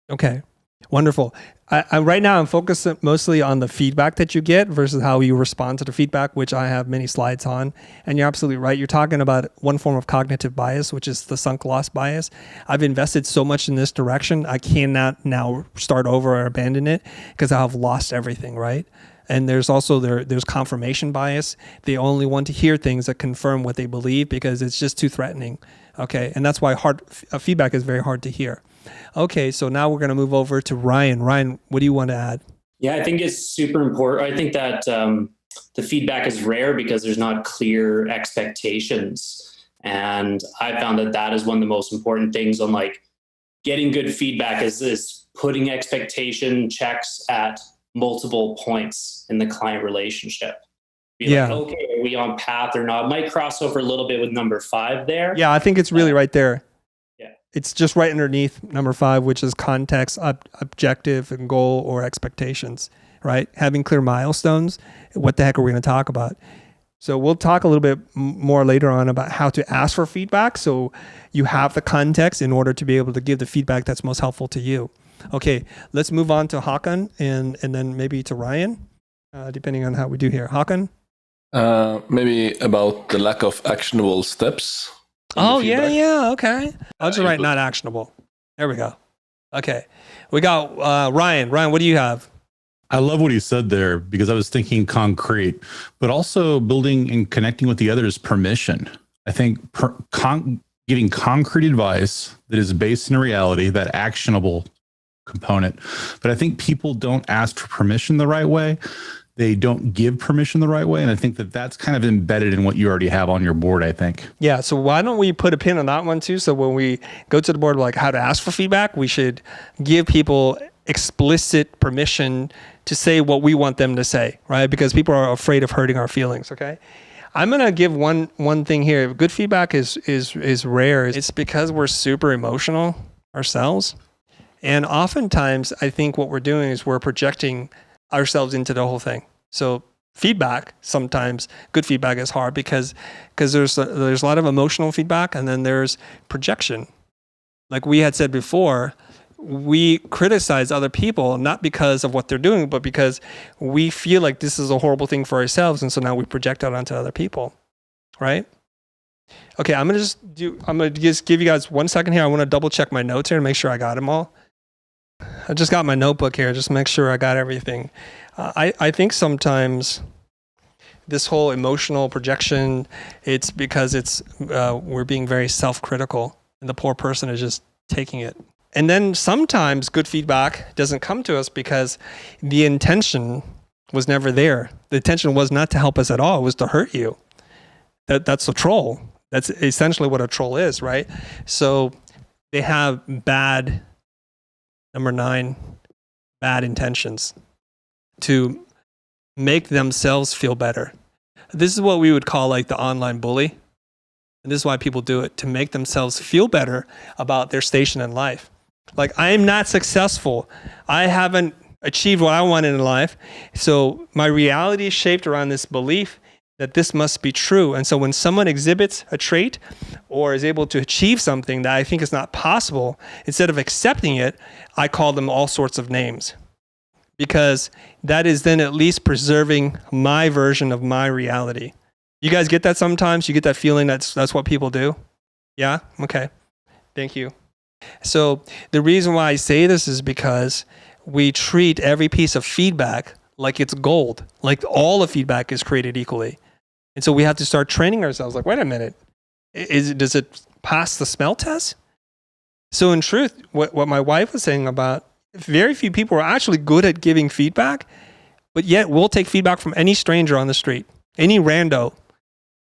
Okay, wonderful. Right now I'm focused mostly on the feedback that you get versus how you respond to the feedback, which I have many slides on. And you're absolutely right. You're talking about one form of cognitive bias, which is the sunk loss bias. I've invested so much in this direction, I cannot now start over or abandon it because I have lost everything, right? And there's also there's confirmation bias. They only want to hear things that confirm what they believe because it's just too threatening. Okay, and that's why feedback is very hard to hear. Okay, so now we're going to move over to Ryan. Ryan, what do you want to add?
Yeah, I think it's super important. I think that the feedback is rare because there's not clear expectations. And I found that is one of the most important things on like getting good feedback is putting expectation checks at multiple points in the client relationship. Like, okay, are we on path or not? Might cross over a little bit with number 5 there.
Yeah, I think it's really right there. It's just right underneath number 5, which is context, objective, and goal or expectations, right? Having clear milestones. What the heck are we going to talk about? So we'll talk a little bit more later on about how to ask for feedback. So you have the context in order to be able to give the feedback that's most helpful to you. Okay, let's move on to Hakan and then maybe to Ryan, depending on how we do here. Hakan?
Maybe about the lack of actionable steps.
Oh, yeah. Okay. I'll just write not actionable. There we go. Okay. We got Ryan. Ryan, what do you have?
I love what he said there because I was thinking concrete, but also building and connecting with the others permission. I think giving concrete advice that is based in reality, that actionable component. But I think people don't ask for permission the right way. they don't give permission the right way. And I think that that's kind of embedded in what you already have on your board, I think.
Yeah. So why don't we put a pin on that one too? So when we go to the board, like how to ask for feedback, we should give people explicit permission to say what we want them to say, right? Because people are afraid of hurting our feelings. Okay. I'm going to give one thing here. Good feedback is rare. It's because we're super emotional ourselves. And oftentimes I think what we're doing is we're projecting ourselves into the whole thing. So feedback, sometimes good feedback is hard because there's a lot of emotional feedback, and then there's projection. Like we had said before, we criticize other people not because of what they're doing, but because we feel like this is a horrible thing for ourselves, and so now we project it onto other people, right? Okay, I'm gonna just give you guys 1 second here. I want to double check my notes here and make sure I got them all. I just got my notebook here, just make sure I got everything. I think sometimes this whole emotional projection, it's because we're being very self-critical, and the poor person is just taking it. And then sometimes good feedback doesn't come to us because the intention was never there. The intention was not to help us at all. It was to hurt you. That's a troll. That's essentially what a troll is, right? So they have number 9, bad intentions to make themselves feel better. This is what we would call like the online bully. And this is why people do it, to make themselves feel better about their station in life. Like, I am not successful. I haven't achieved what I wanted in life. So my reality is shaped around this belief that this must be true. And so when someone exhibits a trait or is able to achieve something that I think is not possible, instead of accepting it, I call them all sorts of names. Because that is then at least preserving my version of my reality. You guys get that sometimes? You get that feeling that's what people do? Yeah? Okay. Thank you. So the reason why I say this is because we treat every piece of feedback like it's gold. Like all the feedback is created equally. And so we have to start training ourselves. Like, wait a minute. Does it pass the smell test? So in truth, what my wife was saying about very few people are actually good at giving feedback, but yet we'll take feedback from any stranger on the street, any rando.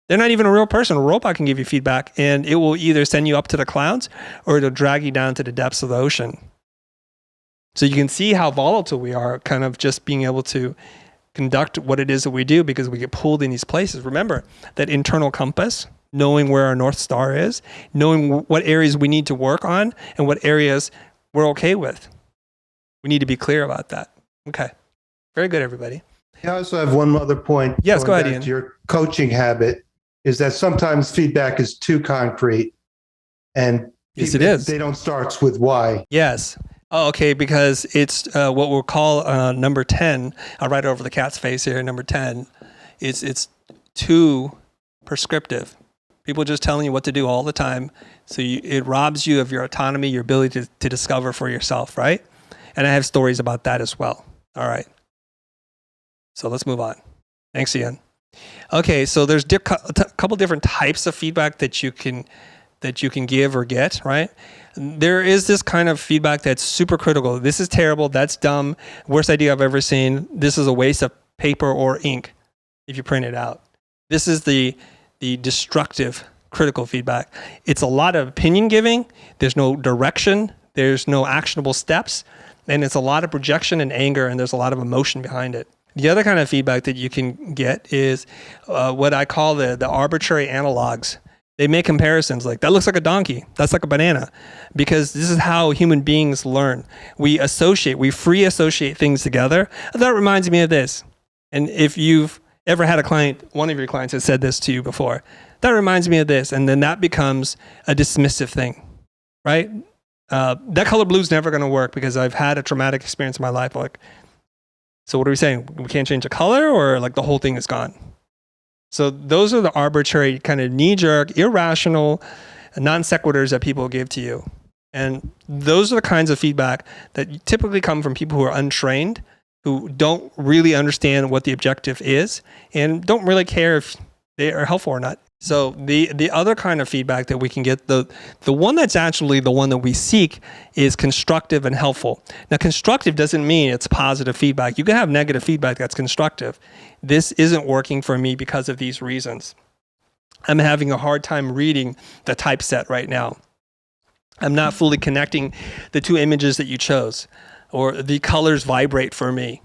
They're not even a real person. A robot can give you feedback, and it will either send you up to the clouds or it'll drag you down to the depths of the ocean. So you can see how volatile we are, kind of just being able to conduct what it is that we do because we get pulled in these places. Remember that internal compass, knowing where our North Star is, knowing what areas we need to work on and what areas we're okay with. We need to be clear about that. Okay. Very good, everybody.
I also have one other point.
Yes, go ahead, Ian.
Your coaching habit is that sometimes feedback is too concrete, and
yes, it is.
They don't start with why.
Yes. Oh, okay, because it's what we'll call number 10. I'll write it over the cat's face here. Number 10. It's too prescriptive. People just telling you what to do all the time. So it robs you of your autonomy, your ability to discover for yourself, right? And I have stories about that as well. All right. So let's move on. Thanks, Ian. Okay, so there's a couple different types of feedback that you can give or get, right? There is this kind of feedback that's super critical. This is terrible. That's dumb. Worst idea I've ever seen. This is a waste of paper or ink if you print it out. This is the destructive, critical feedback. It's a lot of opinion giving. There's no direction. There's no actionable steps. And it's a lot of projection and anger, and there's a lot of emotion behind it. The other kind of feedback that you can get is what I call the arbitrary analogs. They make comparisons like, that looks like a donkey. That's like a banana. Because this is how human beings learn. We free associate things together. That reminds me of this. And if you've ever had a client, one of your clients has said this to you before, that reminds me of this. And then that becomes a dismissive thing, right? That color blue is never going to work because I've had a traumatic experience in my life. Like, so what are we saying? We can't change the color, or like the whole thing is gone? So those are the arbitrary, kind of knee-jerk, irrational non sequiturs that people give to you. And those are the kinds of feedback that typically come from people who are untrained, who don't really understand what the objective is, and don't really care if they are helpful or not. So the other kind of feedback that we can get, the one that's actually the one that we seek, is constructive and helpful. Now, constructive doesn't mean it's positive feedback. You can have negative feedback that's constructive. This isn't working for me because of these reasons. I'm having a hard time reading the typeset right now. I'm not fully connecting the two images that you chose, or the colors vibrate for me.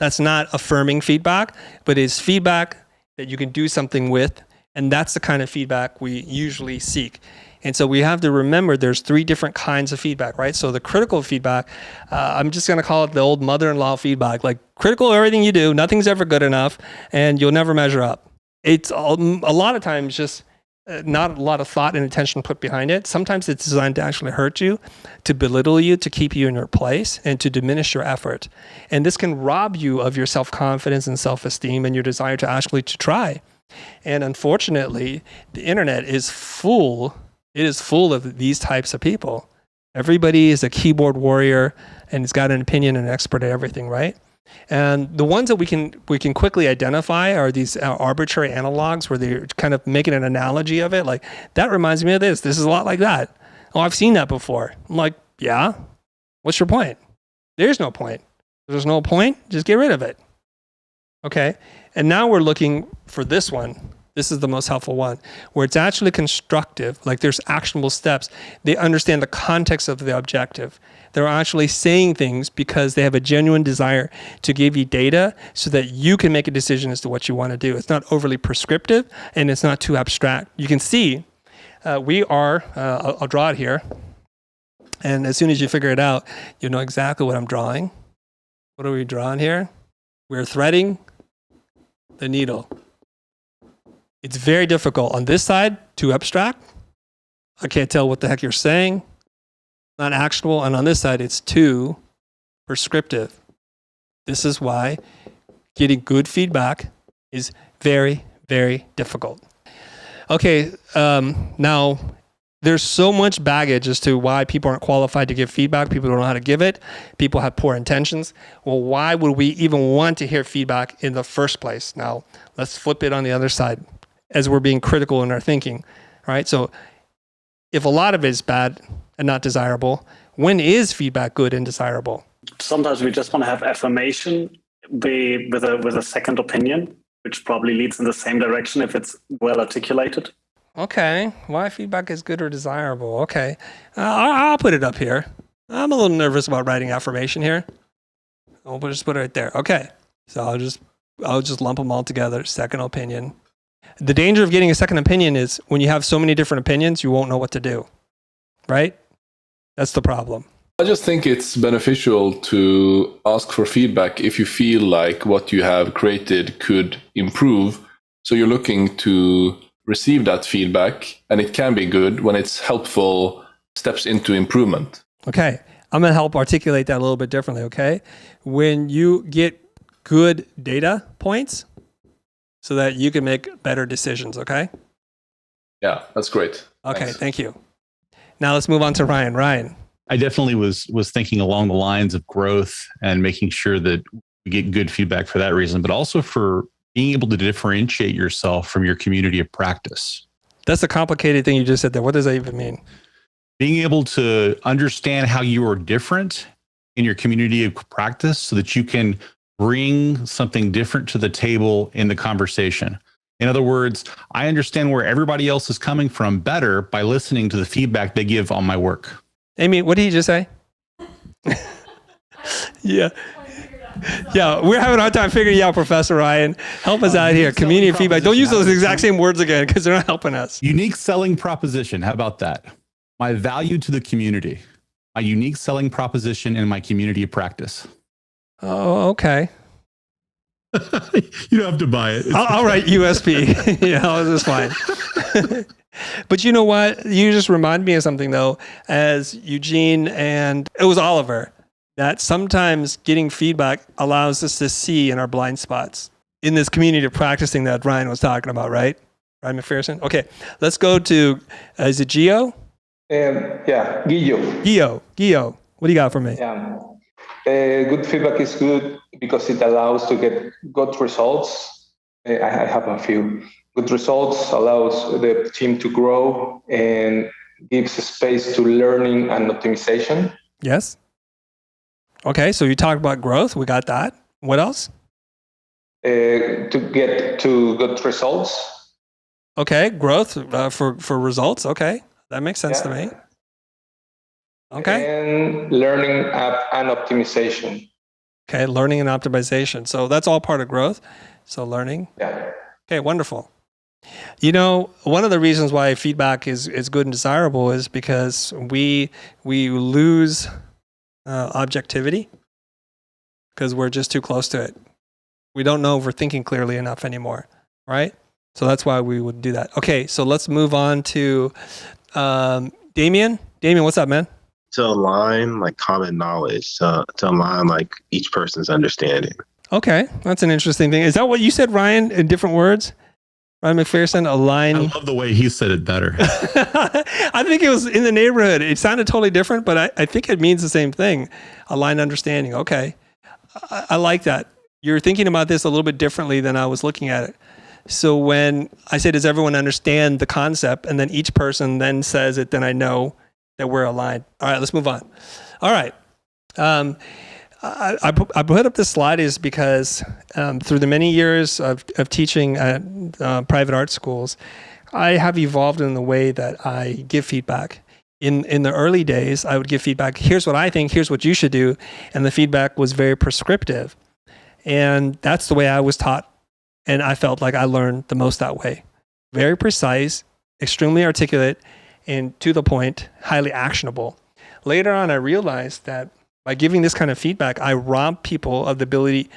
That's not affirming feedback, but it's feedback that you can do something with. And that's the kind of feedback we usually seek. And so we have to remember there's 3 different kinds of feedback, right? So the critical feedback, I'm just going to call it the old mother-in-law feedback, like critical of everything you do, nothing's ever good enough, and you'll never measure up. It's a lot of times just not a lot of thought and attention put behind it. Sometimes it's designed to actually hurt you, to belittle you, to keep you in your place, and to diminish your effort. And this can rob you of your self-confidence and self-esteem and your desire to actually to try. And unfortunately, the internet is full. It is full of these types of people. Everybody is a keyboard warrior and has got an opinion and an expert at everything, right? And the ones that we can quickly identify are these arbitrary analogs where they're kind of making an analogy of it. Like, that reminds me of this. This is a lot like that. Oh, I've seen that before. I'm like, yeah. What's your point? There's no point. There's no point. Just get rid of it. Okay. And now we're looking for this one. This is the most helpful one, where it's actually constructive, like there's actionable steps. They understand the context of the objective. They're actually saying things because they have a genuine desire to give you data so that you can make a decision as to what you want to do. It's not overly prescriptive and it's not too abstract. You can see we are, I'll draw it here. And as soon as you figure it out, you know exactly what I'm drawing. What are we drawing here? We're threading the needle. It's very difficult. On this side, too abstract. I can't tell what the heck you're saying. Not actionable. And on this side, it's too prescriptive. This is why getting good feedback is very, very difficult. Okay, now there's so much baggage as to why people aren't qualified to give feedback. People don't know how to give it. People have poor intentions. Well, why would we even want to hear feedback in the first place? Now, let's flip it on the other side as we're being critical in our thinking, right? So if a lot of it is bad and not desirable, when is feedback good and desirable?
Sometimes we just want to have affirmation with a second opinion, which probably leads in the same direction if it's well articulated.
Okay, why feedback is good or desirable? Okay, I'll put it up here. I'm a little nervous about writing affirmation here. I'll just put it right there. Okay, so I'll just lump them all together. Second opinion. The danger of getting a second opinion is when you have so many different opinions, you won't know what to do, right? That's the problem.
I just think it's beneficial to ask for feedback if you feel like what you have created could improve. So you're looking to receive that feedback, and it can be good when it's helpful steps into improvement.
Okay, I'm going to help articulate that a little bit differently, okay? When you get good data points so that you can make better decisions, okay?
Yeah, that's great.
Okay,
Thanks.
Thank you. Now let's move on to Ryan. Ryan.
I definitely was thinking along the lines of growth and making sure that we get good feedback for that reason, but also for being able to differentiate yourself from your community of practice.
That's a complicated thing you just said there. What does that even mean?
Being able to understand how you are different in your community of practice so that you can bring something different to the table in the conversation. In other words, I understand where everybody else is coming from better by listening to the feedback they give on my work.
Amy, what did he just say? Yeah. Yeah, we're having a hard time figuring you out, Professor Ryan. Help us out here. Community feedback. Don't use those exact same words again because they're not helping us.
Unique selling proposition. How about that? My value to the community. My unique selling proposition in my community of practice.
Oh, okay.
You don't have to buy it.
I'll write USP. Yeah, this is fine. But you know what? You just remind me of something, though, as Eugene and it was Oliver, that sometimes getting feedback allows us to see in our blind spots in this community of practicing that Ryan was talking about, right? Ryan McPherson? Okay, let's go to, is it Gio?
Yeah, Guillo.
Guillo, what do you got for me?
Yeah. Good feedback is good because it allows to get good results I have a few. Good results allows the team to grow and gives space to learning and optimization.
Yes. Okay, so you talked about growth. We got that. What else?
To get to good results.
Okay, growth for results. Okay, that makes sense to me. Okay.
And learning and optimization.
Okay, learning and optimization. So that's all part of growth. So learning.
Yeah.
Okay, wonderful. You know, one of the reasons why feedback is good and desirable is because we lose objectivity because we're just too close to it. We don't know if we're thinking clearly enough anymore, right? So that's why we would do that. Okay, so let's move on to Damien. Damien, what's up, man?
To align like common knowledge, to align like each person's understanding.
Okay, that's an interesting thing. Is that what you said, Ryan, in different words? Ryan McPherson, align.
I love the way he said it better.
I think it was in the neighborhood. It sounded totally different, but I think it means the same thing. Align understanding. Okay. I like that. You're thinking about this a little bit differently than I was looking at it. So when I say, does everyone understand the concept? And then each person then says it, then I know that we're aligned. All right, let's move on. All right. I put up this slide is because through the many years of teaching at private art schools, I have evolved in the way that I give feedback. In the early days, I would give feedback, here's what I think, here's what you should do. And the feedback was very prescriptive. And that's the way I was taught. And I felt like I learned the most that way. Very precise, extremely articulate, and to the point, highly actionable. Later on, I realized that by giving this kind of feedback, I rob people of the ability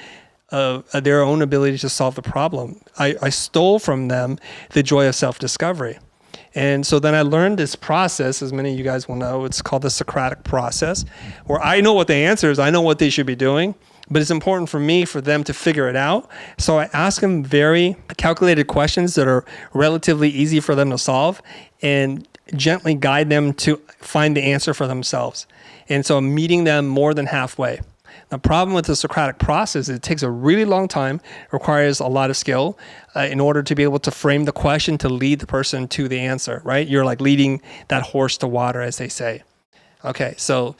of their own ability to solve the problem. I stole from them the joy of self-discovery. And so then I learned this process, as many of you guys will know, it's called the Socratic process, where I know what the answer is, I know what they should be doing, but it's important for me, for them to figure it out. So I ask them very calculated questions that are relatively easy for them to solve and gently guide them to find the answer for themselves. And so I'm meeting them more than halfway. The problem with the Socratic process is it takes a really long time, requires a lot of skill in order to be able to frame the question to lead the person to the answer, right? You're like leading that horse to water, as they say. Okay, so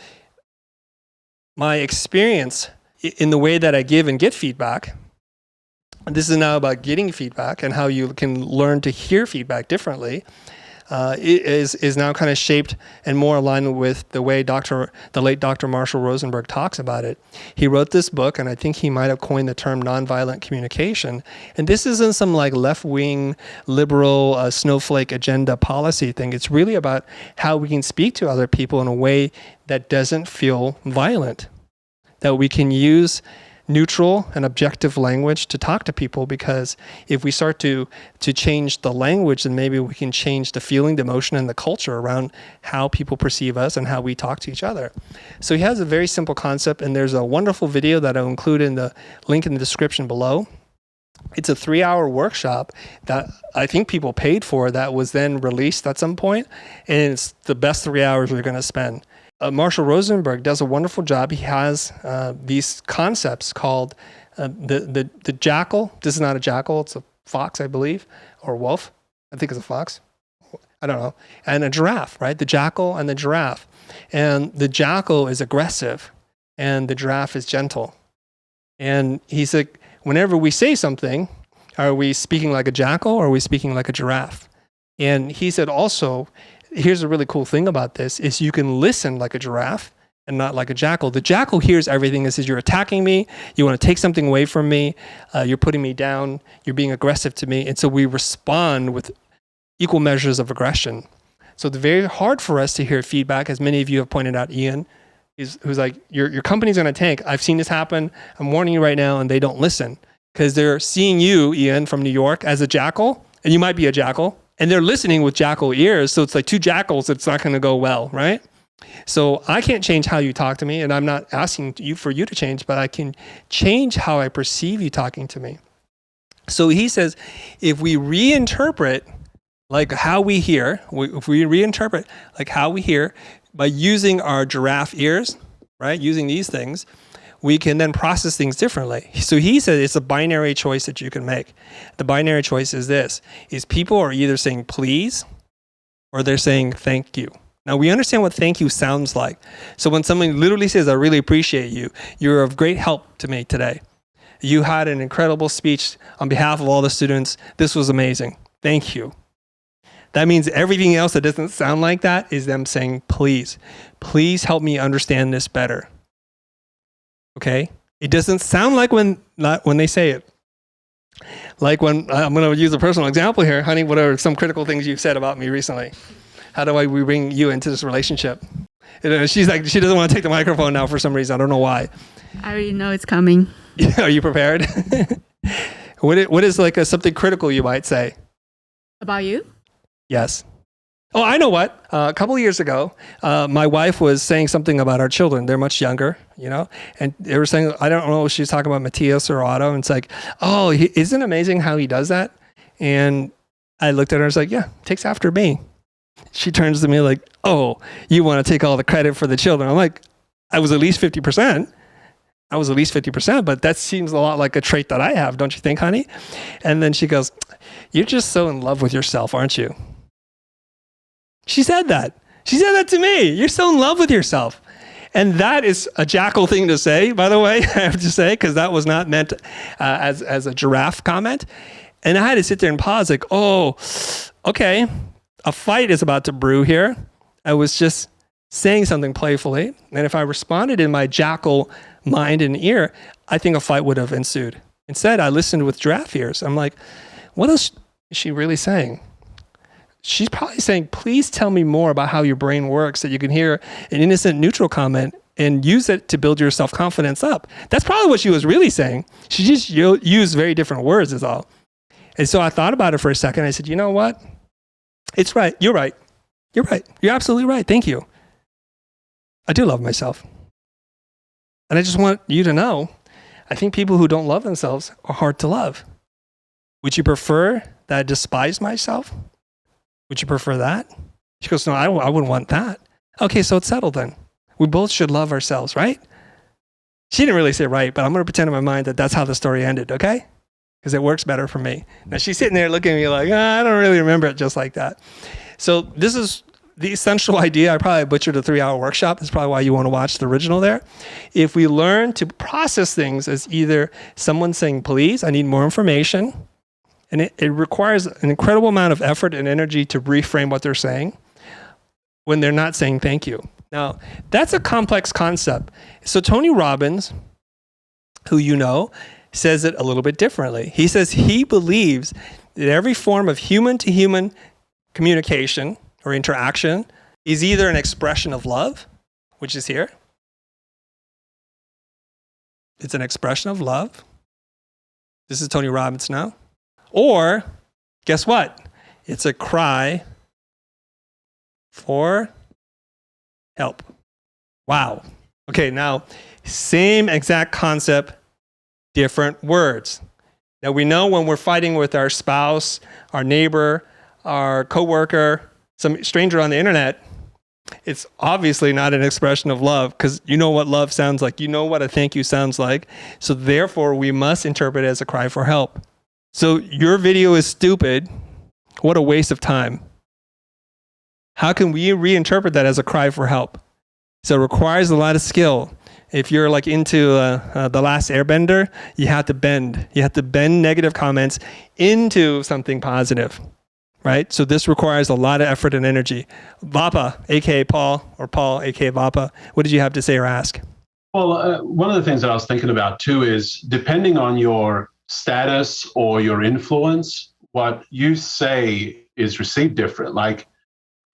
my experience in the way that I give and get feedback, this is now about getting feedback and how you can learn to hear feedback differently, is now kind of shaped and more aligned with the way the late Dr. Marshall Rosenberg talks about it. He wrote this book, and I think he might have coined the term nonviolent communication. And this isn't some like left-wing liberal snowflake agenda policy thing. It's really about how we can speak to other people in a way that doesn't feel violent, that we can use neutral and objective language to talk to people, because if we start to change the language, then maybe we can change the feeling, the emotion, and the culture around how people perceive us and how we talk to each other. So he has a very simple concept, and there's a wonderful video that I'll include in the link in the description below. It's a 3-hour workshop that I think people paid for that was then released at some point, and it's the best 3 hours we're going to spend. Marshall Rosenberg does a wonderful job. He has these concepts called the jackal. This is not a jackal. It's a fox, I believe, or wolf. I think it's a fox. I don't know. And a giraffe, right? The jackal and the giraffe. And the jackal is aggressive, and the giraffe is gentle. And he said, whenever we say something, are we speaking like a jackal or are we speaking like a giraffe? And he said also, here's a really cool thing about this, is you can listen like a giraffe and not like a jackal. The jackal hears everything and says, you're attacking me, you want to take something away from me, you're putting me down, you're being aggressive to me. And so we respond with equal measures of aggression. So it's very hard for us to hear feedback, as many of you have pointed out. Ian, who's like, your company's going to tank. I've seen this happen. I'm warning you right now. And they don't listen because they're seeing you, Ian, from New York as a jackal, and you might be a jackal. And they're listening with jackal ears. So it's like two jackals. It's not going to go well, right? So I can't change how you talk to me. And I'm not asking you for you to change, but I can change how I perceive you talking to me. So he says, if we reinterpret like how we hear, if we reinterpret like how we hear by using our giraffe ears, right? Using these things, we can then process things differently. So he said it's a binary choice that you can make. The binary choice is this, is people are either saying please or they're saying thank you. Now we understand what thank you sounds like. So when someone literally says, I really appreciate you, you're of great help to me today. You had an incredible speech on behalf of all the students. This was amazing. Thank you. That means everything else that doesn't sound like that is them saying, please help me understand this better. Okay? It doesn't sound like when they say it. Like when, I'm going to use a personal example here. Honey, what are some critical things you've said about me recently? How do we bring you into this relationship? She's like, she doesn't want to take the microphone now for some reason. I don't know why.
I already know it's coming.
Are you prepared? What is like something critical you might say?
About you?
Yes. Oh, I know what. A couple of years ago, my wife was saying something about our children. They're much younger, and they were saying, I don't know if she's talking about Matthias or Otto. And it's like, oh, isn't it amazing how he does that? And I looked at her and was like, yeah, takes after me. She turns to me like, oh, you want to take all the credit for the children. I'm like, I was at least 50%. But that seems a lot like a trait that I have, don't you think, honey? And then she goes, you're just so in love with yourself, aren't you? She said that. She said that to me. You're so in love with yourself. And that is a jackal thing to say, by the way, I have to say, because that was not meant as a giraffe comment. And I had to sit there and pause like, oh, okay, a fight is about to brew here. I was just saying something playfully. And if I responded in my jackal mind and ear, I think a fight would have ensued. Instead, I listened with giraffe ears. I'm like, what else is she really saying? She's probably saying, please tell me more about how your brain works, that you can hear an innocent neutral comment and use it to build your self-confidence up. That's probably what she was really saying. She just used very different words is all. And so I thought about it for a second. I said, you know what? It's right. You're right. You're right. You're absolutely right. Thank you. I do love myself. And I just want you to know, I think people who don't love themselves are hard to love. Would you prefer that I despise myself? Would you prefer that? She goes, no, I wouldn't want that. Okay, so it's settled then. We both should love ourselves, right? She didn't really say right, but I'm going to pretend in my mind that that's how the story ended, okay? Because it works better for me. Now she's sitting there looking at me like, I don't really remember it just like that. So this is the essential idea. I probably butchered a 3-hour workshop. That's probably why you want to watch the original there. If we learn to process things as either someone saying, please, I need more information, and it requires an incredible amount of effort and energy to reframe what they're saying when they're not saying thank you. Now, that's a complex concept. So Tony Robbins, who you know, says it a little bit differently. He says he believes that every form of human-to-human communication or interaction is either an expression of love, which is here. It's an expression of love. This is Tony Robbins now. Or, guess what? It's a cry for help. Wow. Okay, now, same exact concept, different words. Now, we know when we're fighting with our spouse, our neighbor, our coworker, some stranger on the internet, it's obviously not an expression of love because you know what love sounds like. You know what a thank you sounds like. So therefore, we must interpret it as a cry for help. So your video is stupid. What a waste of time. How can we reinterpret that as a cry for help? So it requires a lot of skill. If you're like into The Last Airbender, you have to bend. You have to bend negative comments into something positive, right? So this requires a lot of effort and energy. Vapa, aka Paul, or Paul, aka Vapa, what did you have to say or ask?
Well, one of the things that I was thinking about too is depending on your status or your influence, what you say is received different. Like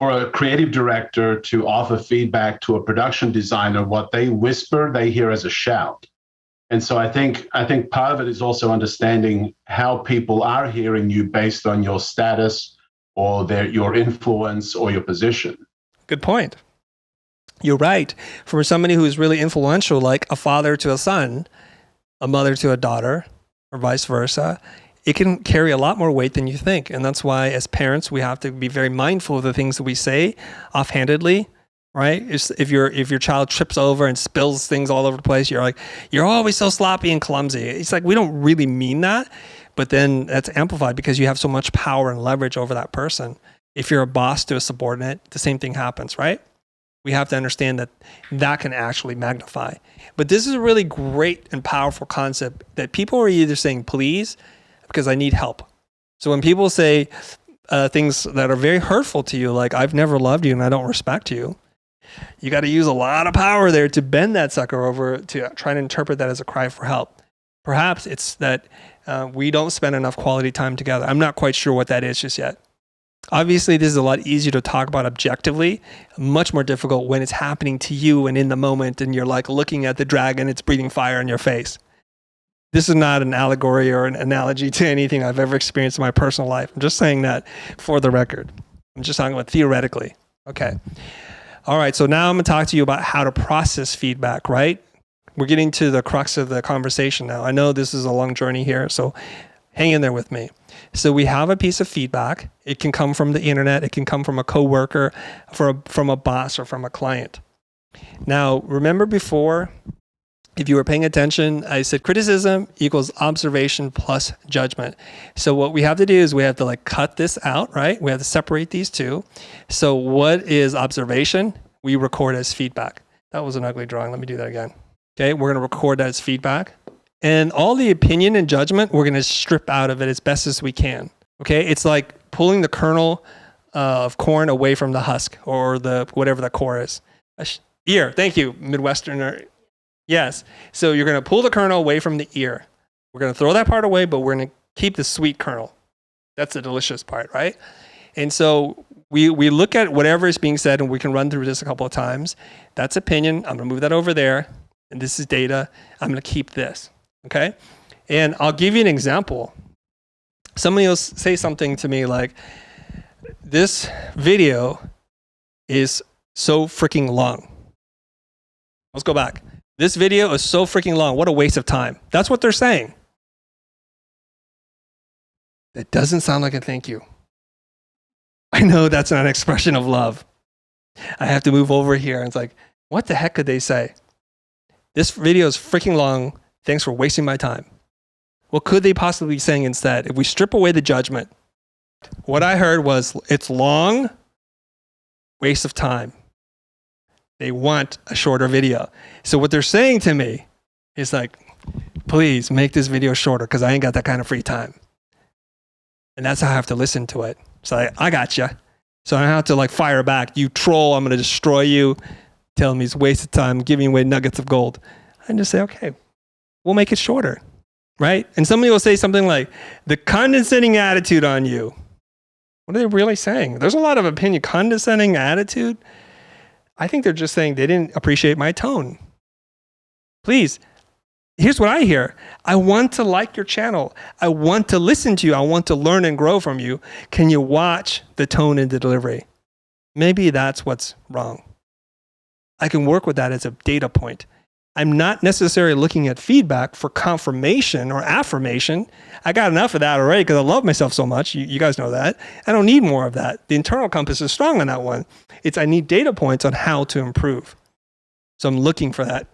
for a creative director to offer feedback to a production designer, what they whisper, they hear as a shout. And so I think part of it is also understanding how people are hearing you based on your status or your influence or your position.
Good point. You're right. For somebody who's really influential, like a father to a son, a mother to a daughter, or vice versa, it can carry a lot more weight than you think. And that's why as parents, we have to be very mindful of the things that we say offhandedly right? If your child trips over and spills things all over the place, you're like, you're always so sloppy and clumsy. It's like, we don't really mean that, but then that's amplified because you have so much power and leverage over that person. If you're a boss to a subordinate, the same thing happens, right? We have to understand that that can actually magnify. But this is a really great and powerful concept that people are either saying, please, because I need help. So when people say things that are very hurtful to you, like, I've never loved you and I don't respect you, you got to use a lot of power there to bend that sucker over to try to interpret that as a cry for help. Perhaps it's that we don't spend enough quality time together. I'm not quite sure what that is just yet. Obviously, this is a lot easier to talk about objectively, much more difficult when it's happening to you and in the moment and you're like looking at the dragon, it's breathing fire in your face. This is not an allegory or an analogy to anything I've ever experienced in my personal life. I'm just saying that for the record. I'm just talking about theoretically. Okay. All right, so now I'm going to talk to you about how to process feedback, right? We're getting to the crux of the conversation now. I know this is a long journey here, so hang in there with me. So we have a piece of feedback. It can come from the internet. It can come from a coworker, from a boss, or from a client. Now, remember before, if you were paying attention, I said criticism equals observation plus judgment. So what we have to do is we have to like cut this out, right? We have to separate these two. So what is observation? We record as feedback. That was an ugly drawing. Let me do that again. Okay, we're going to record that as feedback. And all the opinion and judgment, we're going to strip out of it as best as we can. Okay, it's like pulling the kernel of corn away from the husk, or the whatever the core is. Ear, thank you, Midwesterner. Yes, so you're going to pull the kernel away from the ear. We're going to throw that part away, but we're going to keep the sweet kernel. That's the delicious part, right? And so we look at whatever is being said, and we can run through this a couple of times. That's opinion. I'm going to move that over there. And this is data. I'm going to keep this. Okay? And I'll give you an example. Somebody will say something to me like, this video is so freaking long. Let's go back. This video is so freaking long. What a waste of time. That's what they're saying. That doesn't sound like a thank you. I know that's not an expression of love. I have to move over here. And it's like, what the heck could they say? This video is freaking long. Thanks for wasting my time. What could they possibly be saying instead? If we strip away the judgment, what I heard was, it's long, waste of time. They want a shorter video. So what they're saying to me is like, please make this video shorter because I ain't got that kind of free time. And that's how I have to listen to it. So I got you. So I have to like fire back. You troll, I'm going to destroy you. Telling me it's a waste of time, giving away nuggets of gold. I just say, okay, we'll make it shorter, right? And somebody will say something like, the condescending attitude on you. What are they really saying? There's a lot of opinion. Condescending attitude? I think they're just saying they didn't appreciate my tone. Please, here's what I hear. I want to like your channel. I want to listen to you. I want to learn and grow from you. Can you watch the tone and the delivery? Maybe that's what's wrong. I can work with that as a data point. I'm not necessarily looking at feedback for confirmation or affirmation. I got enough of that already because I love myself so much. You guys know that. I don't need more of that. The internal compass is strong on that one. I need data points on how to improve. So I'm looking for that.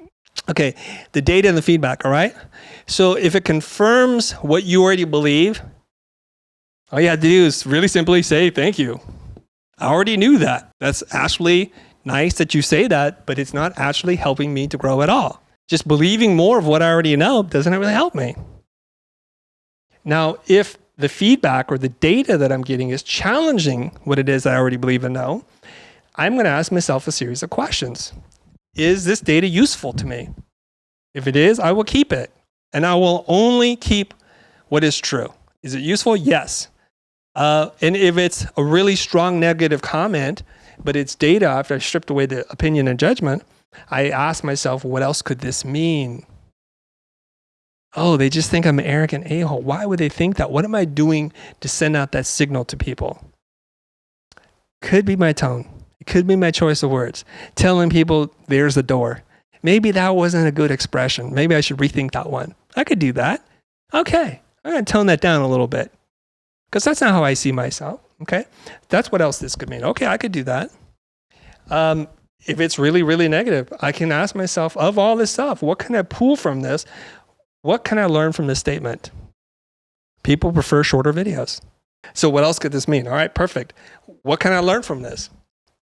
Okay, the data and the feedback, all right? So if it confirms what you already believe, all you have to do is really simply say, thank you. I already knew that. That's actually nice that you say that, but it's not actually helping me to grow at all. Just believing more of what I already know doesn't really help me. Now, if the feedback or the data that I'm getting is challenging what it is I already believe and know, I'm going to ask myself a series of questions. Is this data useful to me? If it is, I will keep it. And I will only keep what is true. Is it useful? Yes. And if it's a really strong negative comment, but it's data after I stripped away the opinion and judgment, I ask myself, what else could this mean? Oh, they just think I'm an arrogant a-hole. Why would they think that? What am I doing to send out that signal to people? Could be my tone. It could be my choice of words. Telling people, there's the door. Maybe that wasn't a good expression. Maybe I should rethink that one. I could do that. Okay, I'm going to tone that down a little bit because that's not how I see myself. Okay, that's what else this could mean. Okay, I could do that. If it's really, really negative, I can ask myself, of all this stuff, what can I pull from this? What can I learn from this statement? People prefer shorter videos. So what else could this mean? All right, perfect. What can I learn from this?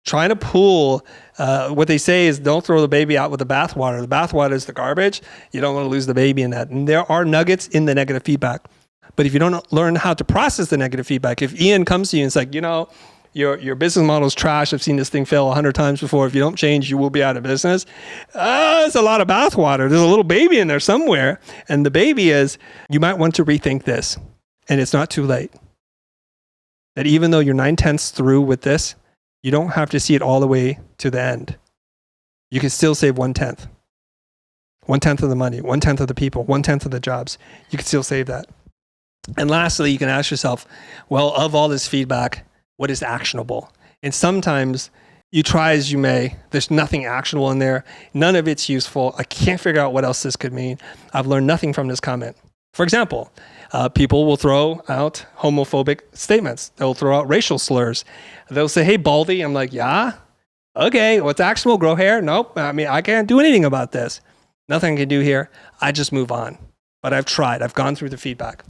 Trying to pull, what they say is don't throw the baby out with the bathwater. The bathwater is the garbage. You don't want to lose the baby in that. And there are nuggets in the negative feedback. But if you don't learn how to process the negative feedback, if Ian comes to you and it's like, your business model is trash. I've seen this thing fail 100 times before. If you don't change, you will be out of business. It's a lot of bathwater. There's a little baby in there somewhere. And the baby is, you might want to rethink this. And it's not too late. That even though you're 9/10 through with this, you don't have to see it all the way to the end. You can still save 1/10. 1/10 of the money, 1/10 of the people, 1/10 of the jobs. You can still save that. And lastly, you can ask yourself, well, of all this feedback, what is actionable? And sometimes you try as you may, there's nothing actionable in there. None of it's useful. I can't figure out what else this could mean. I've learned nothing from this comment. For example, people will throw out homophobic statements. They'll throw out racial slurs. They'll say, hey, Baldy. I'm like, yeah, okay, what's actionable? Grow hair? Nope. I mean, I can't do anything about this. Nothing I can do here. I just move on. But I've tried. I've gone through the feedback.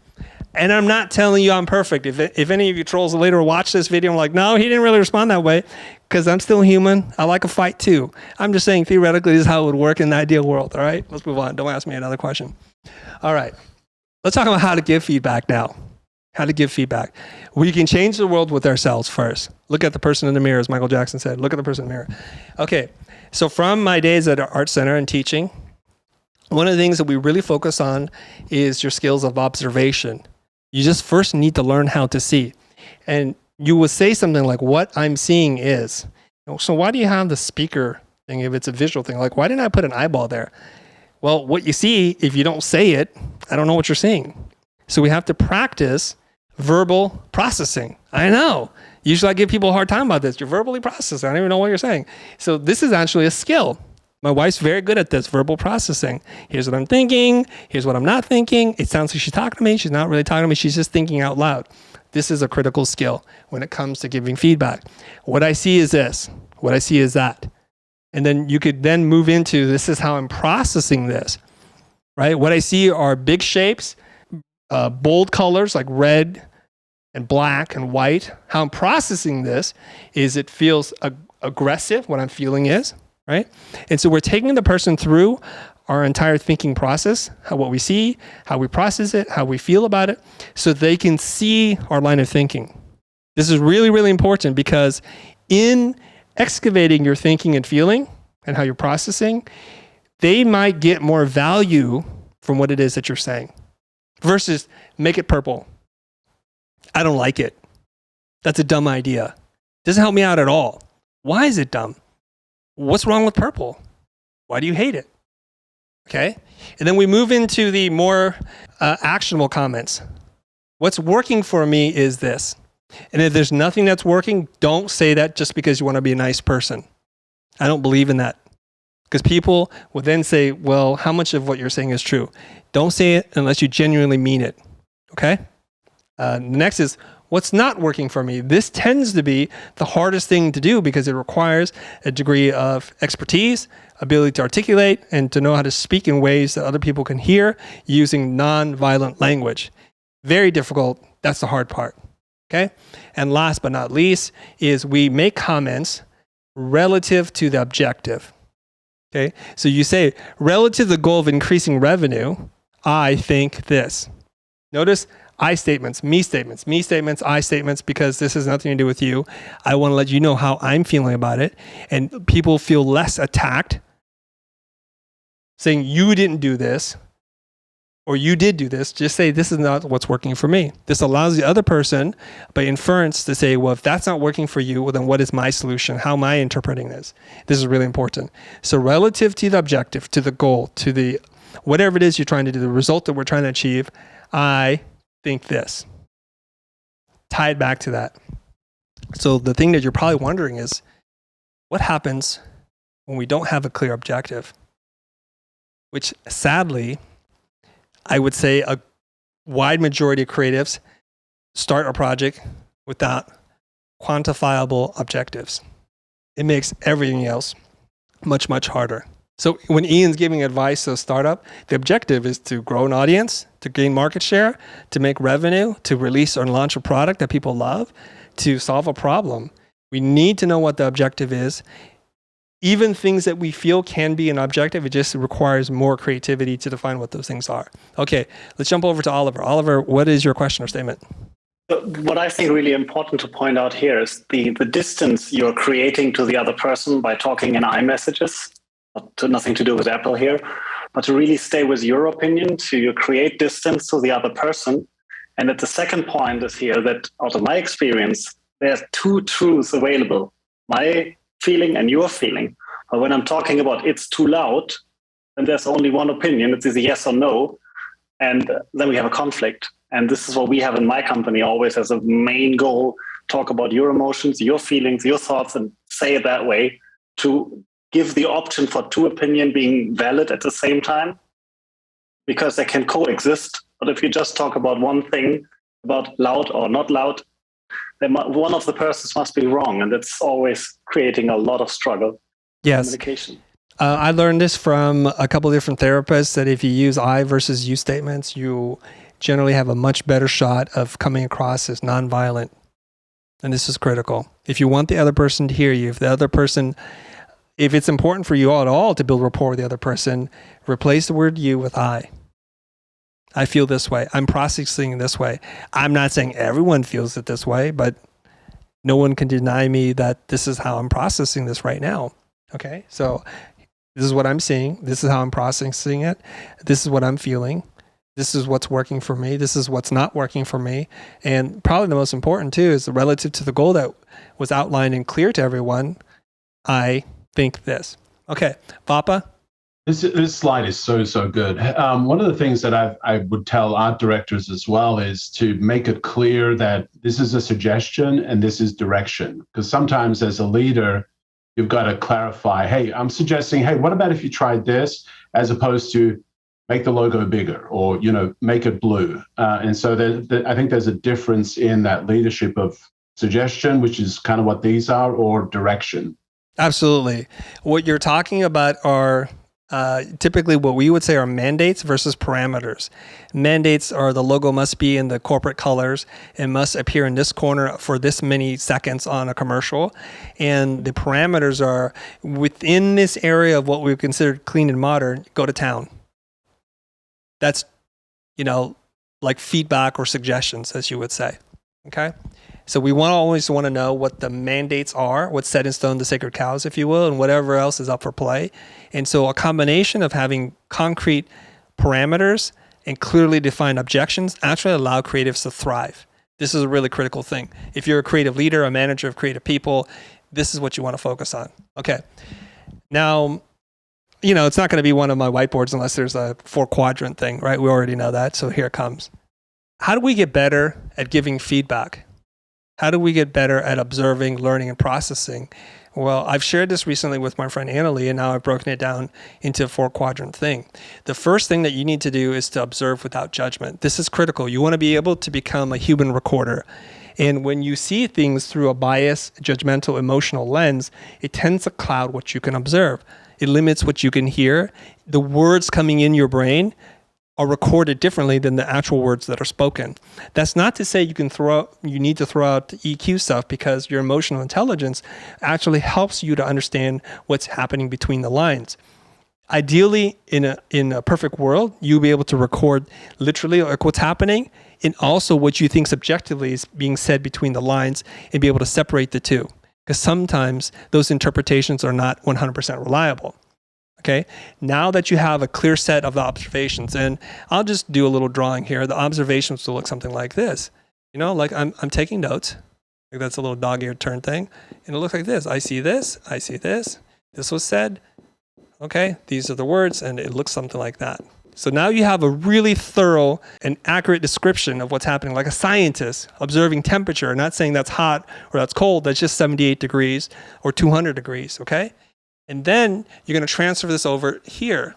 And I'm not telling you I'm perfect. If any of you trolls later watch this video, I'm like, no, he didn't really respond that way, because I'm still human. I like a fight too. I'm just saying theoretically this is how it would work in the ideal world. All right, let's move on. Don't ask me another question. All right, let's talk about how to give feedback now. How to give feedback. We can change the world with ourselves first. Look at the person in the mirror, as Michael Jackson said. Look at the person in the mirror. Okay, so from my days at Art Center and teaching, one of the things that we really focus on is your skills of observation. You just first need to learn how to see. And you will say something like, what I'm seeing is. So why do you have the speaker thing if it's a visual thing? Like, why didn't I put an eyeball there? Well, what you see, if you don't say it, I don't know what you're seeing. So we have to practice verbal processing. I know. Usually I give people a hard time about this. You're verbally processing. I don't even know what you're saying. So this is actually a skill. My wife's very good at this, verbal processing. Here's what I'm thinking. Here's what I'm not thinking. It sounds like she's talking to me. She's not really talking to me. She's just thinking out loud. This is a critical skill when it comes to giving feedback. What I see is this. What I see is that. And then you could then move into, this is how I'm processing this, right? What I see are big shapes, bold colors like red and black and white. How I'm processing this is it feels aggressive. What I'm feeling is. Right? And so we're taking the person through our entire thinking process, what we see, how we process it, how we feel about it, so they can see our line of thinking. This is really, really important, because in excavating your thinking and feeling and how you're processing, they might get more value from what it is that you're saying versus make it purple. I don't like it. That's a dumb idea. Doesn't help me out at all. Why is it dumb? What's wrong with purple? Why do you hate it? Okay. And then we move into the more actionable comments. What's working for me is this. And if there's nothing that's working, don't say that just because you want to be a nice person. I don't believe in that. Because people will then say, well, how much of what you're saying is true? Don't say it unless you genuinely mean it. Okay. Next is, what's not working for me? This tends to be the hardest thing to do because it requires a degree of expertise, ability to articulate, and to know how to speak in ways that other people can hear using non-violent language. Very difficult. That's the hard part. Okay? And last but not least is we make comments relative to the objective. Okay? So you say, relative to the goal of increasing revenue, I think this. Notice I statements, me statements, me statements, I statements, because this has nothing to do with you. I want to let you know how I'm feeling about it. And people feel less attacked saying you didn't do this or you did do this. Just say this is not what's working for me. This allows the other person by inference to say, well, if that's not working for you, well, then what is my solution? How am I interpreting this? This is really important. So relative to the objective, to the goal, to the whatever it is you're trying to do, the result that we're trying to achieve, I think this. Tie it back to that. So the thing that you're probably wondering is, what happens when we don't have a clear objective? Which sadly, I would say a wide majority of creatives start a project without quantifiable objectives. It makes everything else much, much harder. So when Ian's giving advice to a startup, the objective is to grow an audience, to gain market share, to make revenue, to release or launch a product that people love, to solve a problem. We need to know what the objective is. Even things that we feel can be an objective, it just requires more creativity to define what those things are. Okay, let's jump over to Oliver. Oliver, what is your question or statement?
What I think really important to point out here is the distance you're creating to the other person by talking in iMessages. Nothing to do with Apple here, but to really stay with your opinion, to create distance to the other person. And at the second point is here that out of my experience, there's two truths available, my feeling and your feeling. But when I'm talking about it's too loud, then there's only one opinion. It's either yes or no. And then we have a conflict. And this is what we have in my company always as a main goal, talk about your emotions, your feelings, your thoughts, and say it that way to give the option for two opinions being valid at the same time, because they can coexist. But if you just talk about one thing, about loud or not loud, then one of the persons must be wrong. And that's always creating a lot of struggle.
Yes.
Communication.
I learned this from a couple of different therapists that if you use I versus you statements, you generally have a much better shot of coming across as nonviolent. And this is critical. If you want the other person to hear you, if it's important for you all at all to build rapport with the other person, replace the word you with I. I feel this way. I'm processing it this way. I'm not saying everyone feels it this way, but no one can deny me that this is how I'm processing this right now. Okay, so this is what I'm seeing. This is how I'm processing it. This is what I'm feeling. This is what's working for me. This is what's not working for me. And probably the most important too is relative to the goal that was outlined and clear to everyone, I think this. Okay, Vapa?
This slide is so good. One of the things that I would tell art directors as well is to make it clear that this is a suggestion and this is direction. Because sometimes as a leader, you've got to clarify, hey, I'm suggesting, hey, what about if you tried this, as opposed to make the logo bigger or, make it blue. And so I think there's a difference in that leadership of suggestion, which is kind of what these are, or direction.
Absolutely. What you're talking about are typically what we would say are mandates versus parameters. Mandates are the logo must be in the corporate colors. It must appear in this corner for this many seconds on a commercial. And the parameters are within this area of what we consider clean and modern, go to town. That's, like feedback or suggestions, as you would say. Okay. So we always want to know what the mandates are, what's set in stone, the sacred cows, if you will, and whatever else is up for play. And so a combination of having concrete parameters and clearly defined objections actually allow creatives to thrive. This is a really critical thing. If you're a creative leader, a manager of creative people, this is what you want to focus on. Okay. Now, it's not going to be one of my whiteboards unless there's a 4-quadrant thing, right? We already know that. So here it comes. How do we get better at giving feedback? How do we get better at observing, learning, and processing? Well, I've shared this recently with my friend Annalie, and now I've broken it down into a 4-quadrant thing. The first thing that you need to do is to observe without judgment. This is critical. You want to be able to become a human recorder. And when you see things through a biased, judgmental, emotional lens, it tends to cloud what you can observe. It limits what you can hear. The words coming in your brain are recorded differently than the actual words that are spoken. That's not to say you need to throw out the EQ stuff, because your emotional intelligence actually helps you to understand what's happening between the lines. Ideally, in a perfect world, you'll be able to record literally like what's happening and also what you think subjectively is being said between the lines, and be able to separate the two. Because sometimes those interpretations are not 100% reliable. Okay, now that you have a clear set of the observations, and I'll just do a little drawing here. The observations will look something like this. Like I'm taking notes. Like that's a little dog-eared turn thing. And it looks like this. I see this. I see this. This was said. Okay, these are the words, and it looks something like that. So now you have a really thorough and accurate description of what's happening, like a scientist observing temperature, not saying that's hot or that's cold, that's just 78 degrees or 200 degrees, okay? And then you're going to transfer this over here,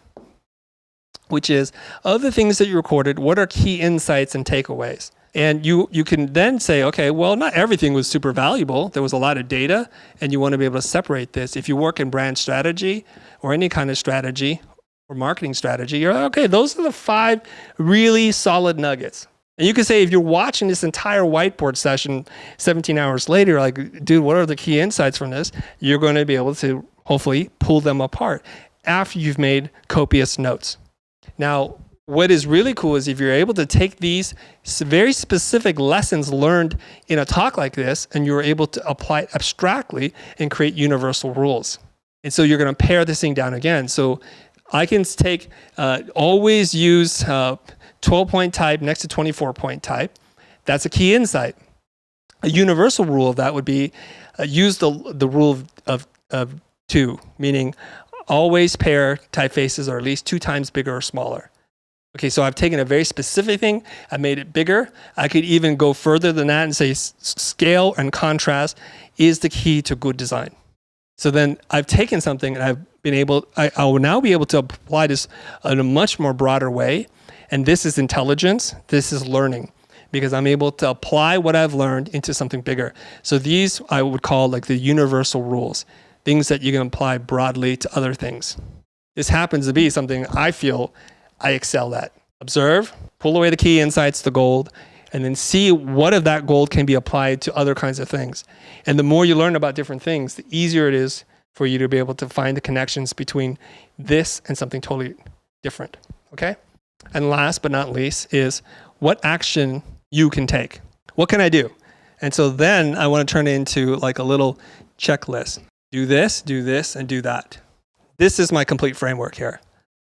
which is of the things that you recorded, what are key insights and takeaways? And you can then say, okay, well, not everything was super valuable. There was a lot of data, and you want to be able to separate this. If you work in brand strategy or any kind of strategy or marketing strategy, you're like, okay, those are the 5 really solid nuggets. And you can say, if you're watching this entire whiteboard session 17 hours later, like, dude, what are the key insights from this? You're going to be able to hopefully pull them apart after you've made copious notes. Now, what is really cool is if you're able to take these very specific lessons learned in a talk like this, and you're able to apply it abstractly and create universal rules. And so you're going to pare this thing down again. So I can take, always use 12-point type next to 24-point type. That's a key insight. A universal rule of that would be use the rule of 2, meaning always pair typefaces are at least 2 times bigger or smaller. Okay, so I've taken a very specific thing, I made it bigger. I could even go further than that and say scale and contrast is the key to good design. So then I've taken something and I will now be able to apply this in a much more broader way. And this is intelligence, this is learning, because I'm able to apply what I've learned into something bigger. So these I would call like the universal rules, things that you can apply broadly to other things. This happens to be something I feel I excel at. Observe, pull away the key insights, the gold, and then see what of that gold can be applied to other kinds of things. And the more you learn about different things, the easier it is for you to be able to find the connections between this and something totally different, okay? And last but not least is what action you can take. What can I do? And so then I want to turn it into like a little checklist. Do this, and do that. This is my complete framework here.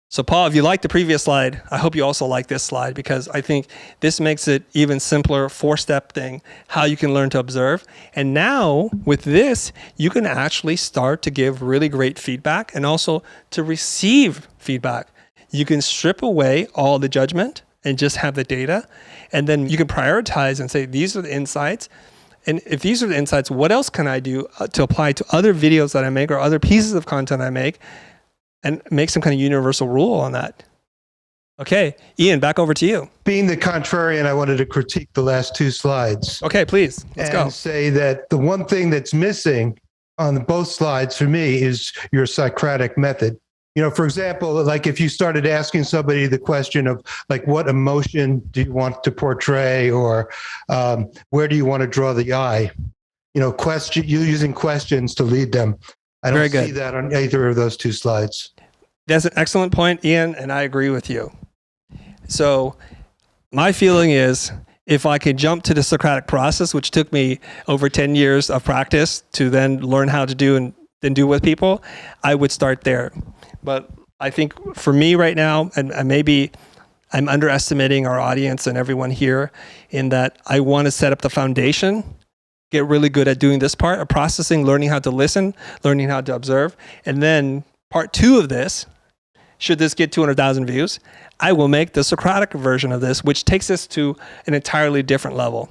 So Paul, if you like the previous slide, I hope you also like this slide, because I think this makes it even simpler, 4-step thing, how you can learn to observe. And now with this, you can actually start to give really great feedback and also to receive feedback. You can strip away all the judgment and just have the data. And then you can prioritize and say, these are the insights. And if these are the insights, what else can I do to apply to other videos that I make or other pieces of content I make, and make some kind of universal rule on that? Okay, Ian, back over to you.
Being the contrarian, I wanted to critique the last 2 slides.
Okay, please, let's go.
And say that the one thing that's missing on both slides for me is your Socratic method. You know, for example, like if you started asking somebody the question of like, what emotion do you want to portray, or where do you want to draw the eye? You know, you using questions to lead them. I don't see that on either of those 2 slides.
That's an excellent point, Ian, and I agree with you. So my feeling is if I could jump to the Socratic process, which took me over 10 years of practice to then learn how to do and then do with people, I would start there. But I think for me right now, and maybe I'm underestimating our audience and everyone here in that I want to set up the foundation, get really good at doing this part of processing, learning how to listen, learning how to observe. And then part 2 of this, should this get 200,000 views, I will make the Socratic version of this, which takes us to an entirely different level,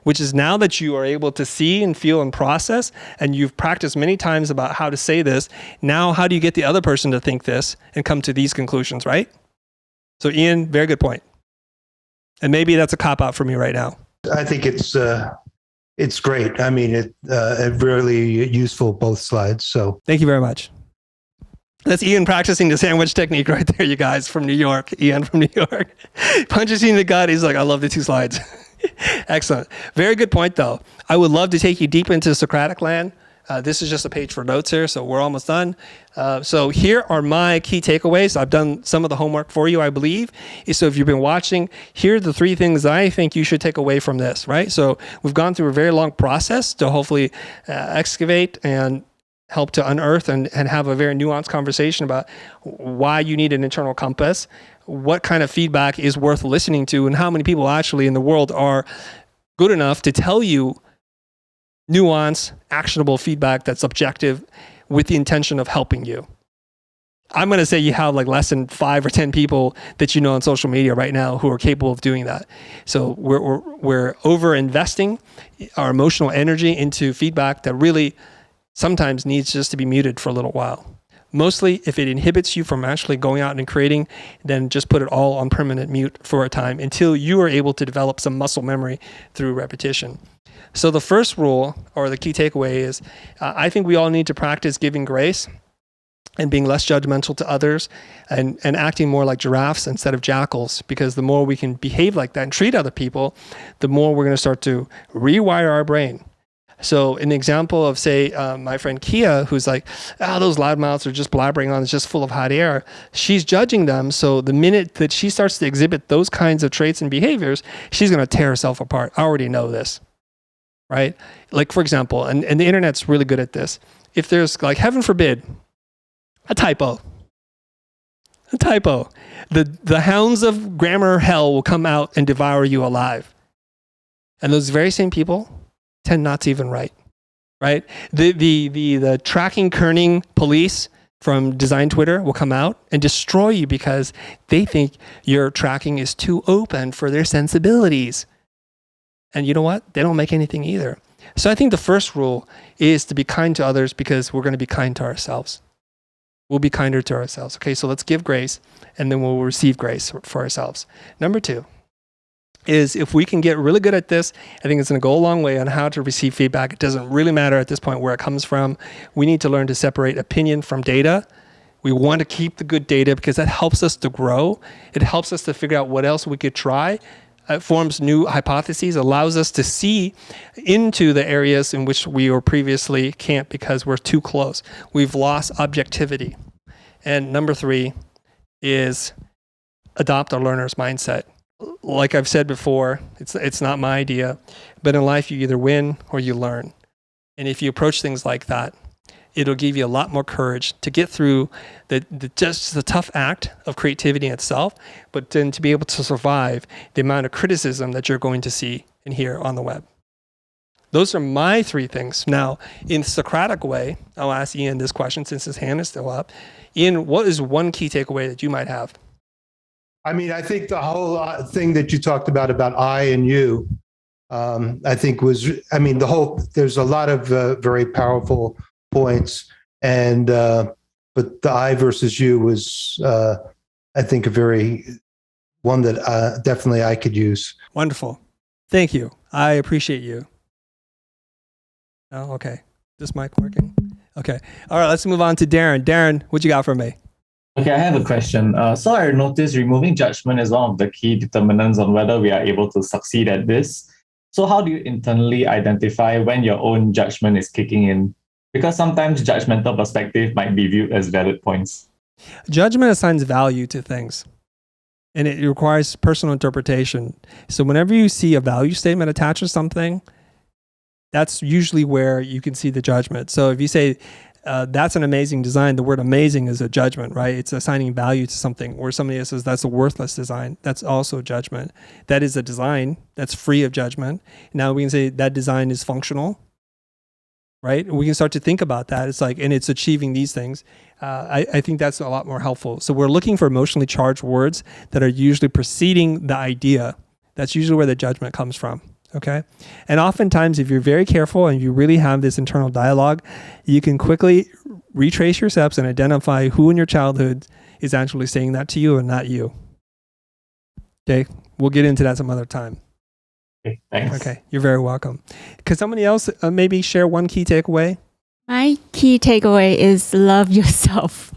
which is now that you are able to see and feel and process, and you've practiced many times about how to say this, now how do you get the other person to think this and come to these conclusions, right? So Ian, very good point. And maybe that's a cop-out for me right now.
I think it's great. I mean, it really useful, both slides. So
thank you very much. That's Ian practicing the sandwich technique right there, you guys, from New York. Ian from New York. Punches you in the gut. He's like, I love the 2 slides. Excellent. Very good point, though. I would love to take you deep into Socratic land. This is just a page for notes here, so we're almost done. So here are my key takeaways. I've done some of the homework for you, I believe. So if you've been watching, here are the 3 things I think you should take away from this, right? So we've gone through a very long process to hopefully excavate and help to unearth and have a very nuanced conversation about why you need an internal compass, what kind of feedback is worth listening to, and how many people actually in the world are good enough to tell you nuanced, actionable feedback that's objective with the intention of helping you. I'm going to say you have like less than 5 or 10 people that you know on social media right now who are capable of doing that. So we're over investing our emotional energy into feedback that really sometimes needs just to be muted for a little while. Mostly, if it inhibits you from actually going out and creating, then just put it all on permanent mute for a time until you are able to develop some muscle memory through repetition. So the first rule, or the key takeaway, is I think we all need to practice giving grace and being less judgmental to others and acting more like giraffes instead of jackals, because the more we can behave like that and treat other people, the more we're going to start to rewire our brain. So an example of, say, my friend Kia, who's like, those loudmouths are just blabbering on, it's just full of hot air. She's judging them. So the minute that she starts to exhibit those kinds of traits and behaviors, she's going to tear herself apart. I already know this, right? Like, for example, and the internet's really good at this. If there's, like, heaven forbid, a typo, the hounds of grammar hell will come out and devour you alive. And those very same people tend not to even write, right? The tracking kerning police from design Twitter will come out and destroy you because they think your tracking is too open for their sensibilities. And you know what? They don't make anything either. So I think the first rule is to be kind to others because we're going to be kind to ourselves. We'll be kinder to ourselves. Okay, so let's give grace and then we'll receive grace for ourselves. Number 2 is, if we can get really good at this, I think it's going to go a long way on how to receive feedback. It doesn't really matter at this point where it comes from. We need to learn to separate opinion from data. We want to keep the good data because that helps us to grow. It helps us to figure out what else we could try. It forms new hypotheses, allows us to see into the areas in which we were previously can't because we're too close. We've lost objectivity. And number 3 is adopt a learner's mindset. Like I've said before, it's not my idea, but in life you either win or you learn. And if you approach things like that, it'll give you a lot more courage to get through just the tough act of creativity in itself, but then to be able to survive the amount of criticism that you're going to see and hear on the web. Those are my 3 things. Now, in the Socratic way, I'll ask Ian this question since his hand is still up. Ian, what is one key takeaway that you might have?
I mean, I think the whole thing that you talked about I and you, I think there's a lot of very powerful points. And, but the I versus you was, I think, one that definitely I could use.
Wonderful. Thank you. I appreciate you. Oh, okay. This mic working? Okay. All right, let's move on to Darren. Darren, what you got for me?
Okay, I have a question. So I noticed removing judgment is one of the key determinants on whether we are able to succeed at this. So how do you internally identify when your own judgment is kicking in? Because sometimes judgmental perspective might be viewed as valid points.
Judgment assigns value to things, and it requires personal interpretation. So whenever you see a value statement attached to something, that's usually where you can see the judgment. So if you say, that's an amazing design, the word amazing is a judgment, right? It's assigning value to something. Or somebody else says that's a worthless design. That's also judgment. That is a design that's free of judgment. Now we can say that design is functional, right? We can start to think about that. It's like, and it's achieving these things. I think that's a lot more helpful. So we're looking for emotionally charged words that are usually preceding the idea. That's usually where the judgment comes from. Okay. And oftentimes, if you're very careful and you really have this internal dialogue, you can quickly retrace your steps and identify who in your childhood is actually saying that to you and not you. Okay. We'll get into that some other time.
Okay. Thanks.
Okay. You're very welcome. Could somebody else maybe share one key takeaway?
My key takeaway is love yourself.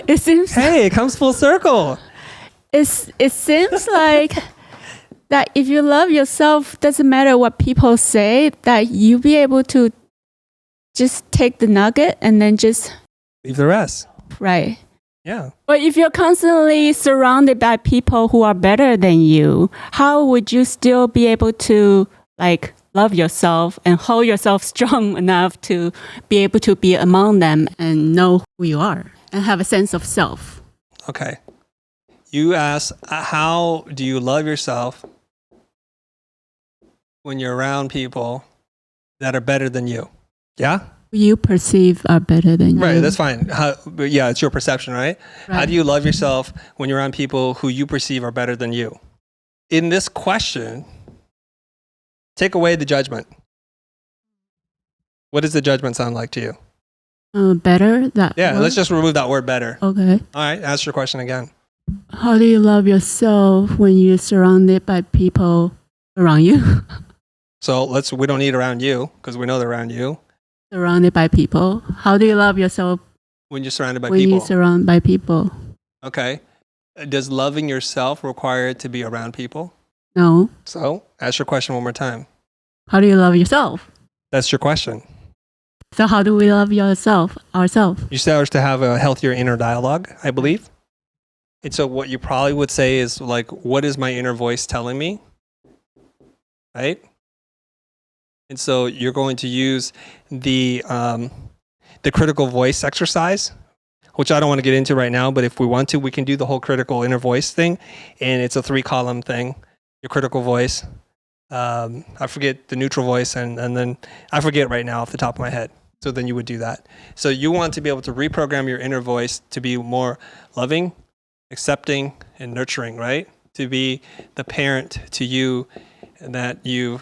It seems.
Hey, it comes full circle.
It seems like that if you love yourself, doesn't matter what people say, that you'll be able to just take the nugget and then just
leave the rest.
Right.
Yeah.
But if you're constantly surrounded by people who are better than you, how would you still be able to love yourself and hold yourself strong enough to be able to be among them and know who you are and have a sense of self?
Okay. You asked, how do you love yourself when you're around people that are better than you? Yeah?
You perceive are better than you.
Right, that's fine. But yeah, it's your perception, right? How do you love yourself when you're around people who you perceive are better than you? In this question, take away the judgment. What does the judgment sound like to you?
Better? That
Yeah,
word?
let's just remove that word better.
Okay.
All right, ask your question again.
How do you love yourself when you're surrounded by people around you?
So we don't need around you because we know they're around you.
Surrounded by people. How do you love yourself
When you're surrounded by
when
people.
you're surrounded by people?
Okay. Does loving yourself require it to be around people?
No.
So ask your question one more time.
How do you love yourself?
That's your question.
So how do we love ourselves?
You start to have a healthier inner dialogue, I believe. And so what you probably would say is like, what is my inner voice telling me? Right? And so you're going to use the critical voice exercise, which I don't want to get into right now, but if we want to, we can do the whole critical inner voice thing. And it's a 3-column thing. Your critical voice. I forget the neutral voice, and then I forget right now off the top of my head. So then you would do that. So you want to be able to reprogram your inner voice to be more loving, accepting, and nurturing, right? To be the parent to you that you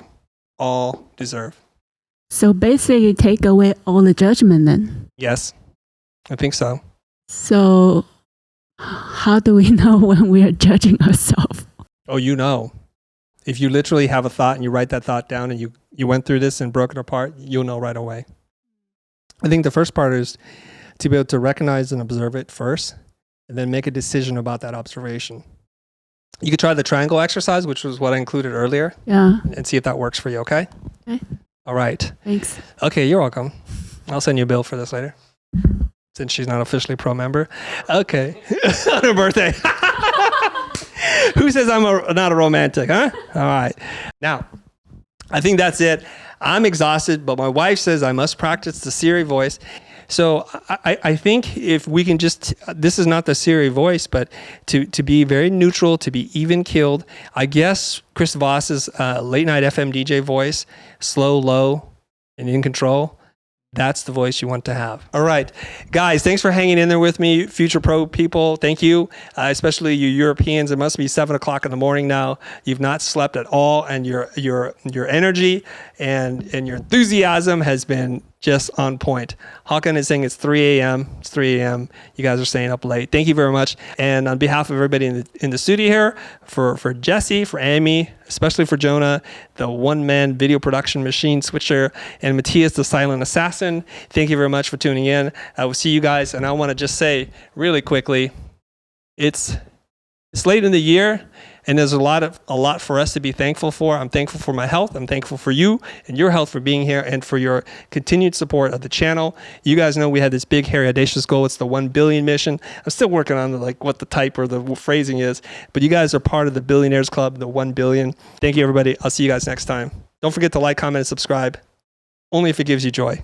all deserve.
So basically take away all the judgment then.
Yes, I think so.
So how do we know when we are judging ourselves?
Oh, you know. If you literally have a thought and you write that thought down and you went through this and broke it apart, you'll know right away. I think the first part is to be able to recognize and observe it first, and then make a decision about that observation. You could try the triangle exercise, which was what I included earlier.
Yeah.
And see if that works for you, okay?
Okay.
All right.
Thanks.
Okay, you're welcome. I'll send you a bill for this later, since she's not officially pro member. Okay. On her birthday. Who says I'm not a romantic, huh? All right. Now, I think that's it. I'm exhausted, but my wife says I must practice the Siri voice. So I think if we can just, this is not the Siri voice, but to be very neutral, to be even keeled. I guess Chris Voss's late night FM DJ voice, slow, low, and in control. That's the voice you want to have. All right, guys, thanks for hanging in there with me, Future Pro people. Thank you, especially you Europeans. It must be 7 o'clock in the morning now. You've not slept at all, and your energy and your enthusiasm has been just on point. Hakan is saying it's 3 a.m. It's 3 a.m. You guys are staying up late. Thank you very much. And on behalf of everybody in the studio here, for Jesse, for Amy, especially for Jonah, the one-man video production machine switcher, and Matthias, the silent assassin, thank you very much for tuning in. I will see you guys. And I want to just say really quickly, it's late in the year, and there's a lot for us to be thankful for. I'm thankful for my health. I'm thankful for you and your health for being here and for your continued support of the channel. You guys know we had this big, hairy, audacious goal. It's the 1 billion mission. I'm still working on what the type or the phrasing is, but you guys are part of the Billionaires Club, the 1 billion. Thank you, everybody. I'll see you guys next time. Don't forget to like, comment, and subscribe, only if it gives you joy.